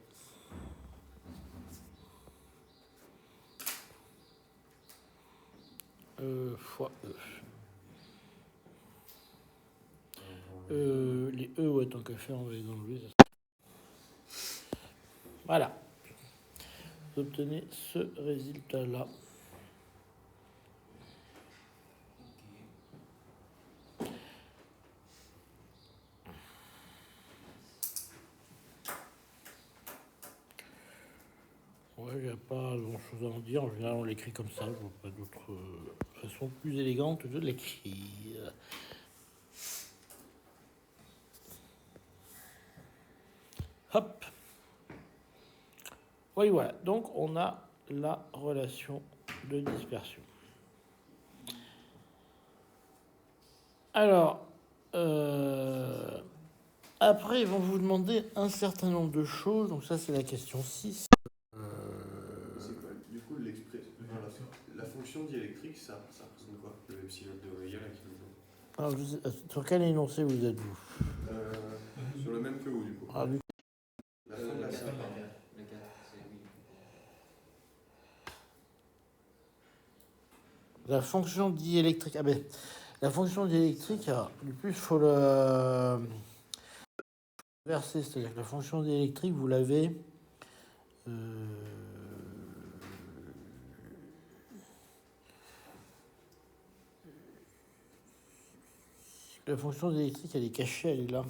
fois E. Les E, ouais, tant qu'à faire, on va les enlever. Voilà. Vous obtenez ce résultat-là. Ouais, il n'y a pas grand-chose à en dire. En général, on l'écrit comme ça. Je vois pas d'autre façon plus élégante de l'écrire. Hop. Oui, voilà. Donc, on a la relation de dispersion. Alors, après, ils vont vous demander un certain nombre de choses. Donc, ça, c'est la question 6. C'est quoi du coup la fonction diélectrique, ça représente quoi? Le epsilon de oméga là qui nous donne. Alors, sur quel énoncé vous êtes-vous? Sur le même que vous du coup. Ah, lui. La fin de la 4, scène. le 4, c'est oui. La fonction diélectrique. Ah ben, la fonction diélectrique, du plus, il faut le verser. C'est-à-dire que la fonction diélectrique, vous l'avez. La fonction diélectrique, elle est cachée, elle est là.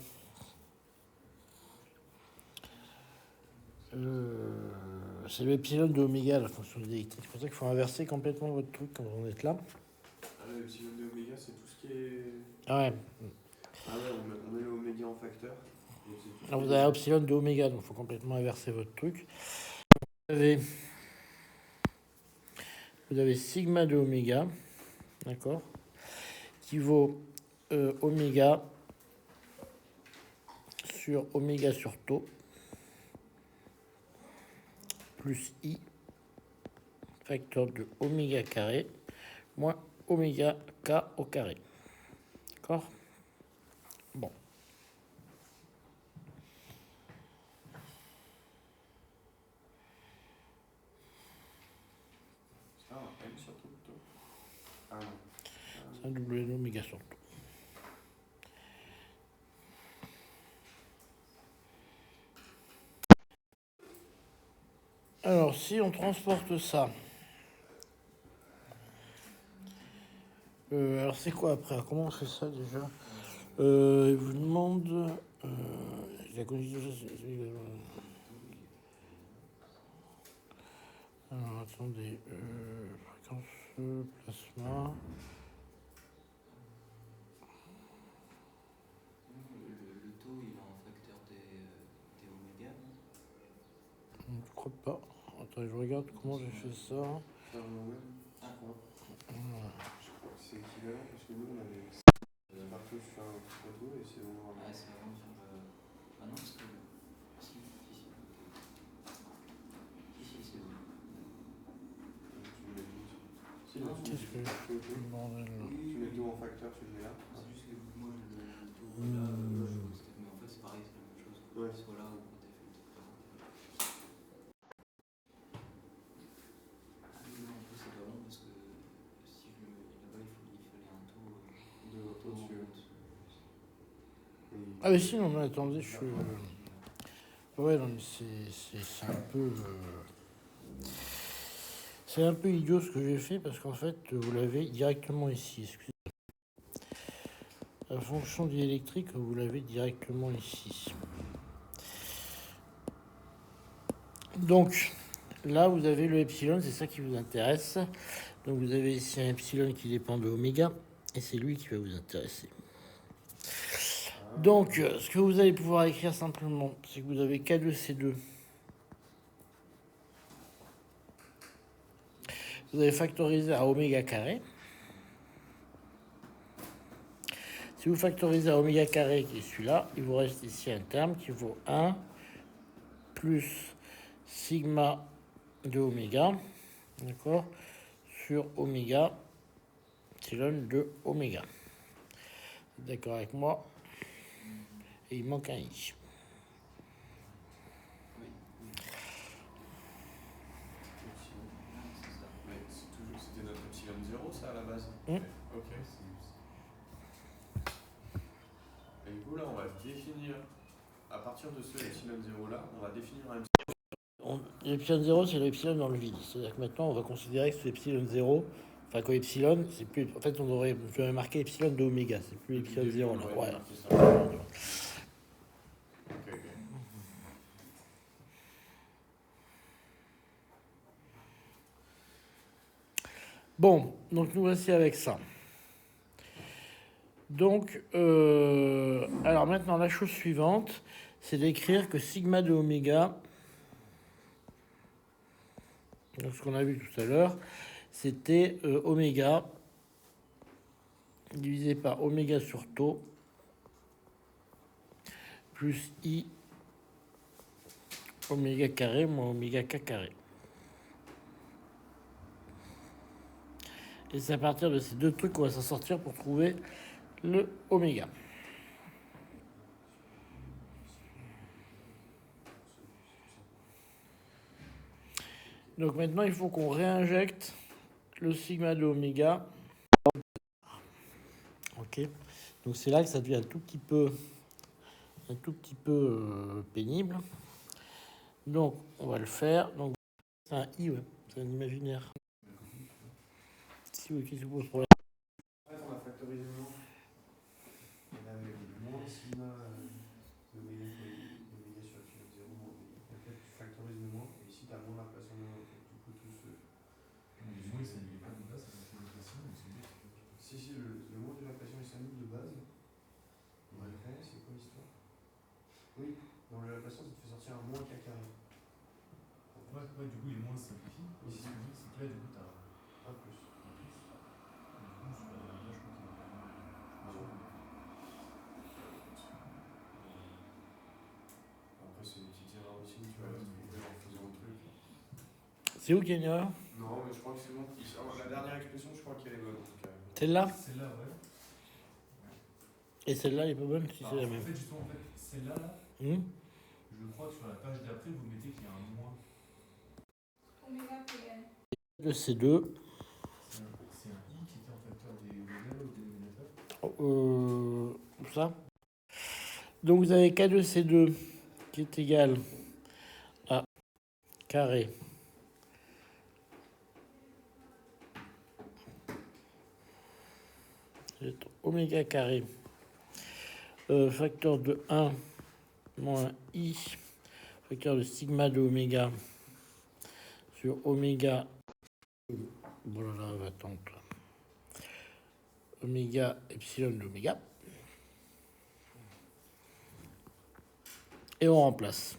C'est le epsilon de oméga, la fonction diélectrique. C'est pour ça qu'il faut inverser complètement votre truc quand vous en êtes là. Ah, le epsilon de oméga, c'est tout ce qui est. Ah ouais. Ah ouais, on met le oméga en facteur. Donc c'est tout ce Alors qui vous est- avez epsilon de oméga, donc il faut complètement inverser votre truc. Vous avez sigma de oméga, d'accord, qui vaut oméga sur tau plus i facteur de oméga carré moins oméga k au carré. D'accord? Bon. C'est un M sur tout. Ah non. C'est un W de oméga sur tout. Alors, si on transporte ça, alors c'est quoi après? Comment on fait ça déjà? Il vous demande la condition. Alors, attendez, fréquence plasma. Le taux, il est en facteur des oméga. Je ne crois pas. Attends, je regarde comment j'ai fait ça. C'est un moment même, Ah. je crois. Voilà. Je crois que c'est équivalent parce que nous on avait partout sur un plateau et c'est vraiment. Ah, c'est vraiment sur le. Ah non, parce que. Si, c'est bon. Tu mets tout. Si, Non, là, tu qu'est-ce que- mets tout. Bordel. Tu mets tout en facteur, tu le mets là. C'est juste que moi, le taux, là, je trouve que c'était. Mais en fait, c'est pareil, c'est la même chose. Ouais. Soit là ou quand t'as fait le truc là. Ah oui, non, en plus, c'est pas bon parce que si je le mets là-bas, il fallait un taux. De au-dessus. Et- Ah mais si, non, mais attendez, je suis... Ouais, non, mais c'est un peu... C'est un peu idiot ce que j'ai fait parce qu'en fait, vous l'avez directement ici. Excusez-moi. La fonction diélectrique, vous l'avez directement ici. Donc, là, vous avez le epsilon, c'est ça qui vous intéresse. Donc, vous avez ici un epsilon qui dépend de oméga et c'est lui qui va vous intéresser. Donc, ce que vous allez pouvoir écrire simplement, c'est que vous avez K2C2. Vous allez factoriser à oméga carré. Si vous factorisez à oméga carré, qui est celui-là, il vous reste ici un terme qui vaut 1 plus sigma de oméga, d'accord, sur oméga, epsilon de oméga. D'accord avec moi? Et il manque un i. Oui. C'est ça. Mais c'était notre epsilon 0 ça à la base. Mm. Ok. Et du coup là on va définir, à partir de ce epsilon 0 là, on va définir un L'epsilon 0, c'est l'epsilon dans le vide. C'est-à-dire que maintenant, on va considérer que ce epsilon 0, enfin, quand epsilon, c'est plus. En fait, on aurait marqué epsilon de oméga, c'est plus epsilon 0 là. Ouais. Ok. Bon, donc nous voici avec ça. Donc, alors maintenant, la chose suivante, c'est d'écrire que sigma de oméga, donc ce qu'on a vu tout à l'heure, c'était oméga divisé par oméga sur tau plus i oméga carré moins oméga k carré. Et c'est à partir de ces deux trucs qu'on va s'en sortir pour trouver le oméga. Donc maintenant, il faut qu'on réinjecte le sigma de oméga. Ok. Donc c'est là que ça devient un tout petit peu pénible. Donc on va le faire. Donc c'est un i, ouais. C'est un imaginaire. Si oui, qui se pose problème. En fait, on a factorisé le nom. On avait moins sigma d'oméga sur epsilon 0 moins oméga. En fait, tu factorises le moins et ici tu as moins l'inflation de moins. Donc, du coup, tout ce. Le moins, ça n'est pas de base, ça va faire l'inflation, mais c'est bien. Si, le moins de l'inflation est 5000 de base. Et après, c'est quoi l'histoire? Oui, dans l'inflation, ça te fait sortir un moins k carré. Ouais, du coup, il est moins simplifié. Oui, C'est ce que je dis, c'est que là, du coup, t'as Un plus. un plus. Et du coup, sur la là, je crois qu'il y a Après, c'est une petite erreur aussi, tu vas la trouver en faisant le truc. C'est où qu'il y a une erreur? Non, mais je crois que c'est bon. La dernière expression, je crois qu'elle est bonne en tout cas. Celle-là? C'est là, ouais. Et celle-là, elle est pas bonne si c'est la En même. fait, justement, celle-là, là, Hmm. je crois que sur la page d'après, vous mettez qu'il y a un moins. Oméga plus N. De ces deux. C'est un I qui était en facteur des oméga au dénominateur. Ça. Donc vous avez K de C2 qui est égal à carré oméga carré facteur de 1 moins I facteur de sigma de oméga sur oméga. Voilà, attends. Oméga epsilon de oméga. Et on remplace.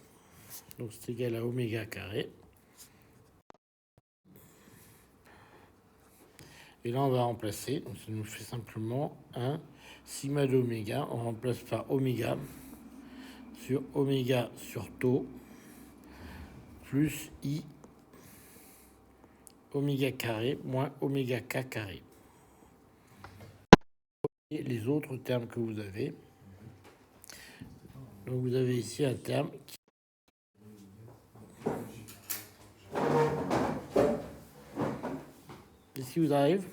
Donc c'est égal à oméga carré. Et là, on va remplacer. Donc ça nous fait simplement 1 sigma de oméga. On remplace par oméga sur tau plus I oméga carré moins oméga k carré. Et les autres termes que vous avez. Donc vous avez ici un terme qui... Qu'est-ce qui vous arrive?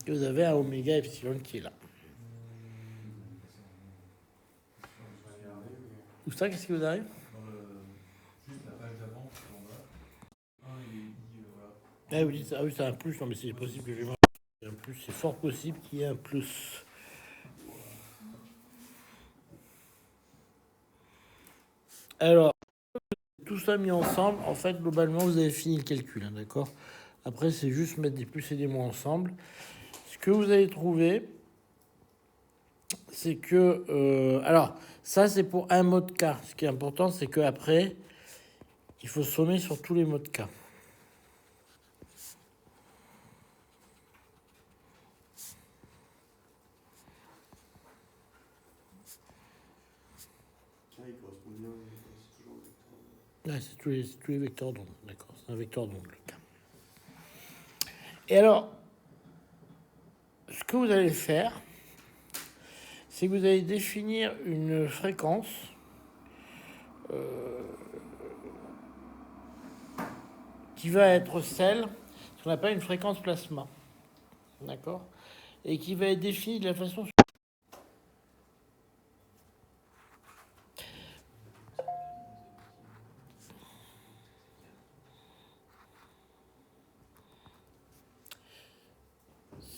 Et vous avez un oméga epsilon qui est là. Où ça, qu'est-ce qui vous arrive? Juste la page d'avant, en bas. 1 et I, voilà. Ah, vous dites, ah oui, c'est un plus. Non, mais c'est possible que j'ai un plus. C'est fort possible qu'il y ait un plus. Alors, tout ça mis ensemble, en fait, globalement, vous avez fini le calcul, hein, d'accord? Après, c'est juste mettre des plus et des moins ensemble. Ce que vous allez trouver, c'est que... alors, ça, c'est pour un mode K. Ce qui est important, c'est qu'après, il faut sommer sur tous les modes K. Il correspond bien, c'est toujours le vecteur. Ouais, c'est tous les vecteurs d'onde, d'accord? C'est un vecteur d'onde, le K. Et alors, ce que vous allez faire, c'est que vous allez définir une fréquence qui va être celle qu'on appelle une fréquence plasma, d'accord? Et qui va être définie de la façon suivante.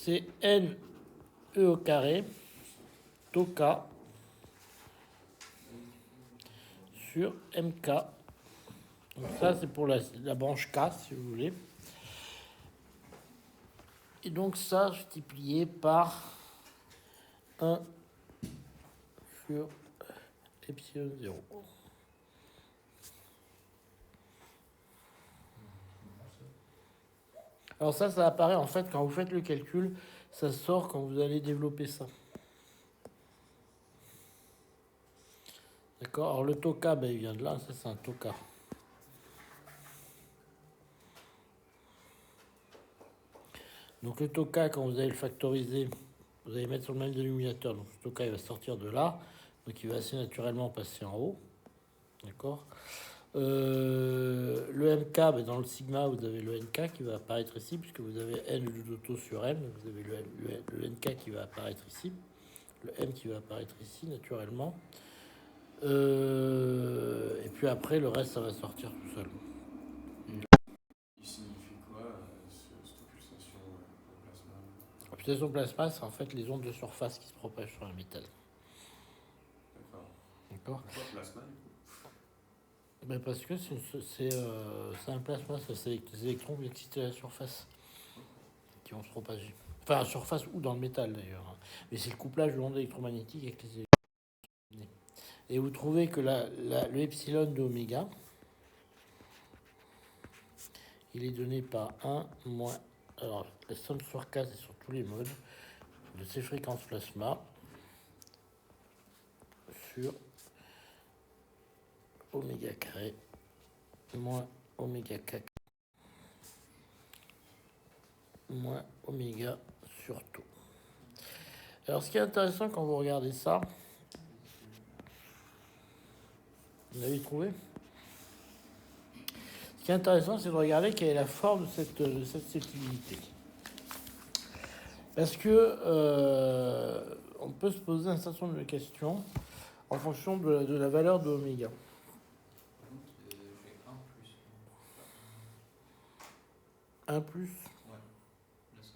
C'est n e au carré tau k sur mk. Donc ça, c'est pour la branche K, si vous voulez. Et donc ça, multiplié par 1 sur epsilon 0. Alors ça apparaît en fait quand vous faites le calcul, ça sort quand vous allez développer ça. D'accord? Alors le tau K, ben, il vient de là, ça c'est un tau K. Donc le tau K, quand vous allez le factoriser, vous allez mettre sur le même dénominateur. Donc le tau K, il va sortir de là. Donc il va assez naturellement passer en haut. D'accord? Le MK, ben dans le sigma, vous avez le NK qui va apparaître ici, puisque vous avez N de tau sur M. Vous avez le NK qui va apparaître ici. Le M qui va apparaître ici, naturellement. Et puis après, le reste, ça va sortir tout seul. Il signifie quoi, cette pulsation au plasma? La pulsation plasma, c'est en fait les ondes de surface qui se propagent sur un métal. D'accord. D'accord? Pourquoi plasma, du coup? Ben parce que c'est un plasma, ça, c'est des électrons excités à la surface qui vont se propager. Enfin, à la surface ou dans le métal d'ailleurs. Mais c'est le couplage de l'onde électromagnétique avec les électrons. Et vous trouvez que le epsilon de oméga, il est donné par 1 moins... Alors, la somme sur K, c'est sur tous les modes de ces fréquences plasma sur oméga carré moins oméga k moins oméga sur tau. Alors, ce qui est intéressant quand vous regardez ça, vous avez trouvé? Ce qui est intéressant, c'est de regarder quelle est la forme de cette susceptibilité. Parce que on peut se poser un certain nombre de questions en fonction de la valeur de oméga. Par contre, j'ai 1 plus. 1 plus. Ouais. Là, ça...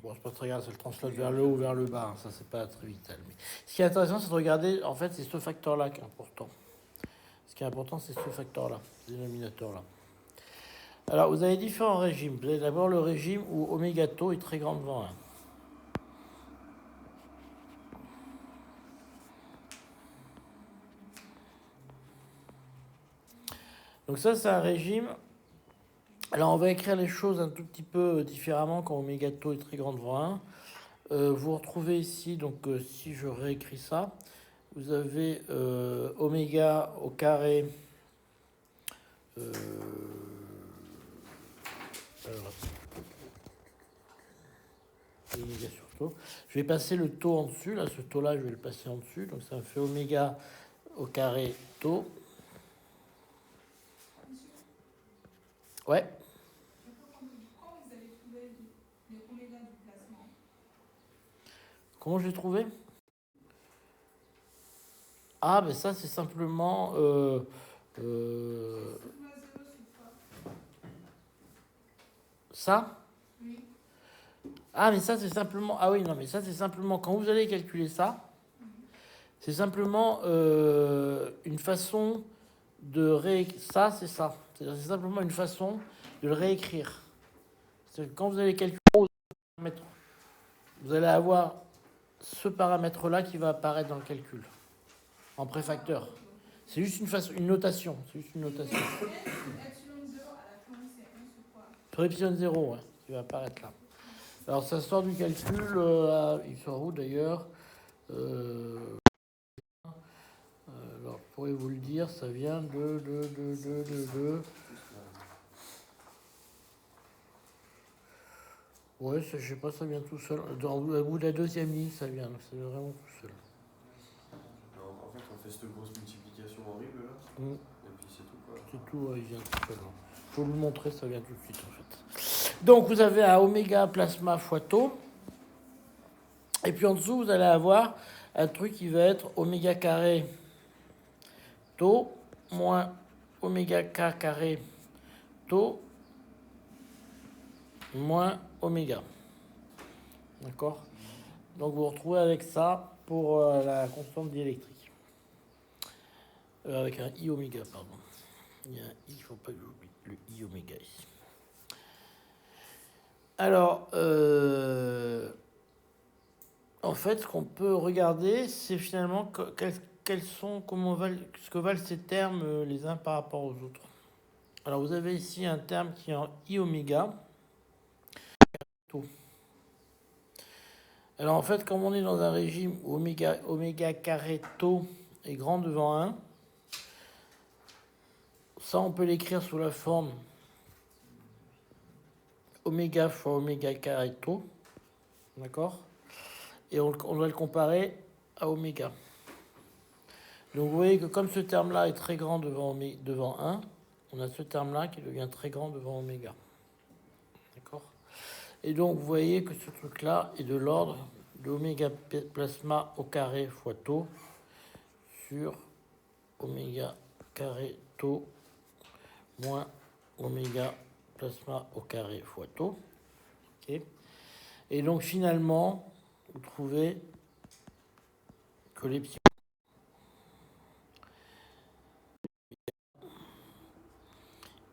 Bon, c'est pas très grave, c'est le translate vers le haut ou vers le bas, hein, ça c'est pas très vital. Mais ce qui est intéressant, c'est de regarder, en fait, c'est ce facteur-là qui est important. Ce qui est important, c'est ce facteur-là, ce dénominateur-là. Alors, vous avez différents régimes. Vous avez d'abord le régime où oméga tau est très grand devant 1. Donc ça, c'est un régime. Alors, on va écrire les choses un tout petit peu différemment quand oméga tau est très grand devant 1. Vous retrouvez ici, donc si je réécris ça, vous avez oméga au carré. Alors, oméga sur tau. Je vais passer le taux en dessus. Là, ce taux-là, je vais le passer en dessus. Donc, ça me fait oméga au carré tau. Ouais. Comment vous avez trouvé les oméga du placement? Comment je l'ai trouvé? Ah, ben ça, c'est simplement... ça? Oui. Ah, mais ça, c'est simplement... Ah oui, non, mais ça, c'est simplement... Quand vous allez calculer ça, c'est simplement une façon de réécrire... Ça, c'est ça. C'est simplement une façon de le réécrire. C'est que quand vous allez calculer... Vous allez avoir ce paramètre-là qui va apparaître dans le calcul, en préfacteur. C'est juste une façon, une notation. C'est juste une notation. Epsilon 0 à la fin, c'est 1 sur quoi? Sur epsilon 0, ouais, qui va apparaître là. Alors ça sort du calcul, il sort où d'ailleurs alors je pourrais vous le dire, ça vient de... Ouais, ça, je sais pas, ça vient tout seul. Au bout de la deuxième ligne, ça vient vraiment tout seul. Non, en fait, on fait cette grosse multiplication horrible là, et puis c'est tout quoi. C'est tout, ouais, il vient tout seul. Je vais vous le montrer, ça vient tout de suite en fait. Donc vous avez un oméga plasma fois tau. Et puis en dessous, vous allez avoir un truc qui va être oméga carré tau moins oméga k carré tau moins oméga. D'accord? Donc vous vous retrouvez avec ça pour la constante diélectrique. Avec un i oméga, pardon. Il y a un i, il ne faut pas que j'oublie le i oméga ici. Alors, en fait, ce qu'on peut regarder, c'est finalement quels sont, ce que valent ces termes les uns par rapport aux autres. Alors, vous avez ici un terme qui est en i oméga. Alors, en fait, comme on est dans un régime où oméga carré tau est grand devant 1, ça, on peut l'écrire sous la forme oméga fois oméga carré tau. D'accord? Et on doit le comparer à oméga. Donc vous voyez que comme ce terme-là est très grand devant 1, on a ce terme-là qui devient très grand devant oméga. D'accord? Et donc vous voyez que ce truc-là est de l'ordre de oméga plasma au carré fois tau sur oméga carré tau moins oméga plasma au carré fois tau. Okay. Et donc finalement, vous trouvez que l'epsilon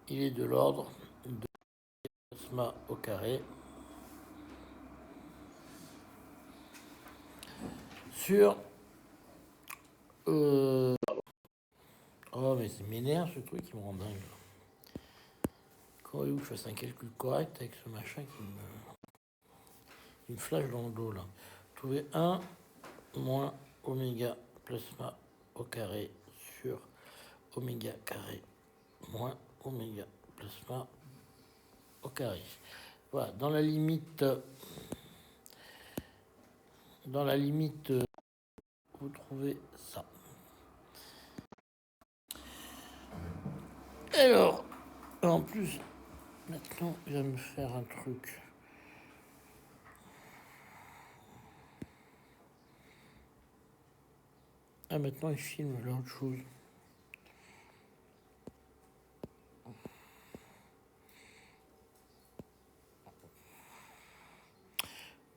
il est de l'ordre de plasma au carré sur oh mais c'est m'énerve ce truc qui me rend dingue. Quand je fasse un calcul correct avec ce machin qui me flash dans le dos là. Trouvez 1 moins oméga plasma au carré sur oméga carré moins oméga plasma au carré. Voilà, dans la limite dans la limite, vous trouvez ça. Alors, en plus, maintenant, il va me faire un truc. Ah, maintenant, il filme l'autre chose.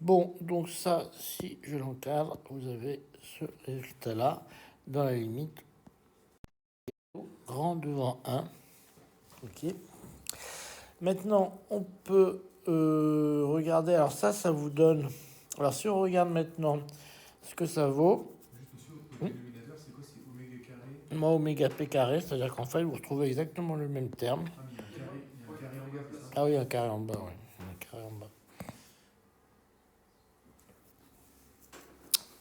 Bon, donc ça, si je l'encadre, vous avez ce résultat-là, dans la limite, grand devant 1. Ok. Maintenant, on peut regarder. Alors ça vous donne... Alors si on regarde maintenant ce que ça vaut, Juste aussi, au dénominateur, c'est quoi? C'est oméga carré. moi, oméga p carré, c'est-à-dire qu'en fait, vous retrouvez exactement le même terme. Ah, mais il y a un carré en bas, c'est ça? Ah oui, un carré en bas, oui. Un carré en bas.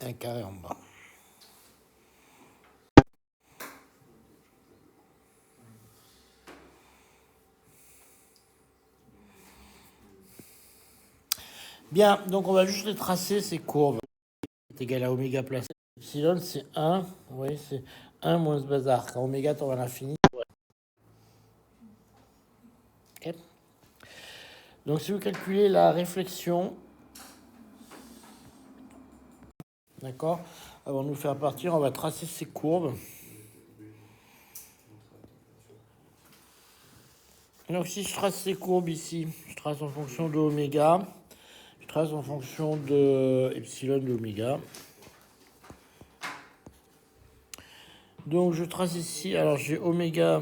Un carré en bas. Bien, donc on va juste les tracer, ces courbes. C'est égal à oméga plus epsilon, c'est 1. Vous voyez, c'est 1 moins ce bazar. Quand oméga tend à l'infini. Okay. Donc si vous calculez la réflexion, d'accord, avant de nous faire partir, on va tracer ces courbes. Donc si je trace ces courbes ici, je trace en fonction de oméga, je trace en fonction de epsilon de oméga. Donc je trace ici, alors j'ai oméga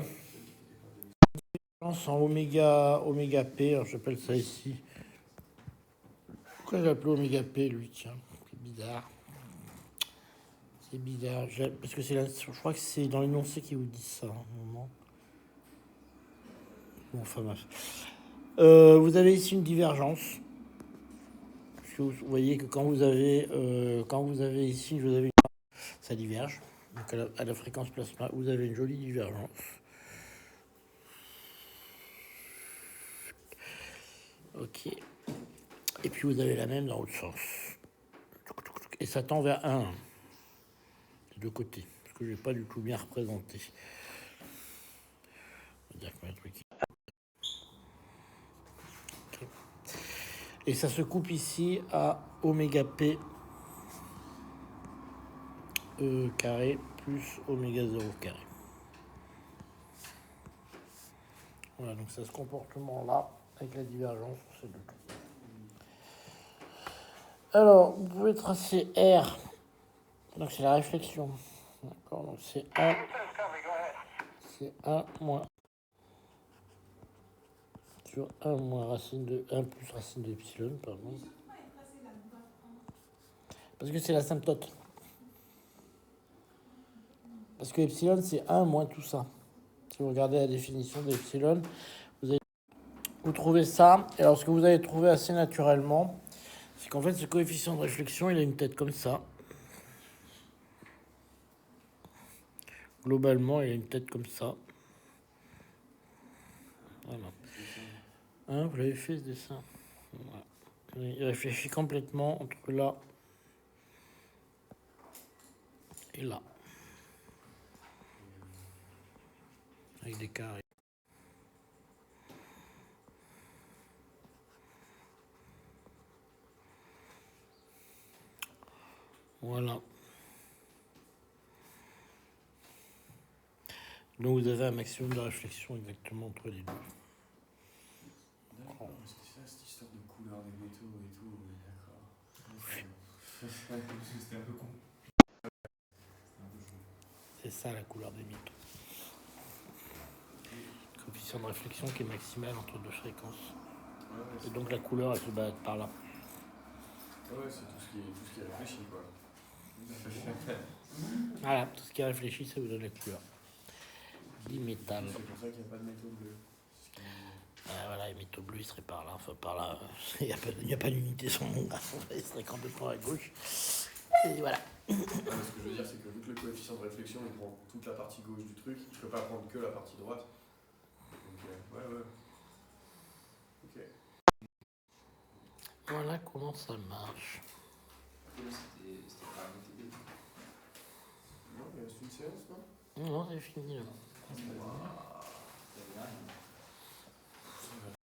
en oméga P, alors j'appelle ça ici. Pourquoi j'ai appelé oméga P lui, tiens, c'est bizarre. C'est bizarre, parce que je crois que c'est dans l'énoncé qui vous dit ça, un moment. Bon, enfin bref. Vous avez ici une divergence. Vous voyez que quand vous avez ici, ça diverge. Donc à la fréquence plasma, vous avez une jolie divergence. Ok. Et puis vous avez la même dans l'autre sens. Et ça tend vers 1. Des deux côtés. Parce que je n'ai pas du tout bien représenté. On va dire que okay. Et ça se coupe ici à oméga P carré plus oméga 0 carré. Voilà, donc c'est ce comportement-là avec la divergence sur ces deux trucs. Alors, vous pouvez tracer R. Donc c'est la réflexion. D'accord, donc c'est 1. C'est 1 moins. Sur 1 moins racine de 1 plus racine de epsilon, pardon. Parce que c'est l'asymptote. Parce que epsilon, c'est 1 moins tout ça. Si vous regardez la définition d'epsilon, vous trouvez ça. Et alors, ce que vous allez trouver assez naturellement, c'est qu'en fait, ce coefficient de réflexion, il a une tête comme ça. Globalement, il a une tête comme ça. Voilà. Hein, vous l'avez fait, ce dessin. Voilà. Il réfléchit complètement entre là et là. Avec des carrés. Voilà. Donc vous avez un maximum de réflexion exactement entre les deux. D'accord, c'était ça cette histoire de couleur des métaux et tout, mais d'accord. Parce que c'était un peu con. C'est ça la couleur des métaux. Coefficient de réflexion qui est maximal entre deux fréquences. Ouais, et donc la couleur, elle se balade par là. Ouais, c'est tout ce qui est réfléchi, quoi. Voilà, tout ce qui est réfléchi, ça vous donne la couleur. Dimétal. C'est pour ça qu'il n'y a pas de métaux bleus. Voilà, les métaux bleus, ils seraient par là. Enfin, par là. Il n'y a pas d'unité sur mon graphe. Ils seraient complètement à gauche. Et voilà. Non, mais ce que je veux dire, c'est que vu que le coefficient de réflexion, il prend toute la partie gauche du truc, je peux pas prendre que la partie droite. Donc, ouais. Ok. Voilà comment ça marche. C'était pas arrêté début. Non, il reste une séance, non? Non, c'est fini là. Il y avait rien.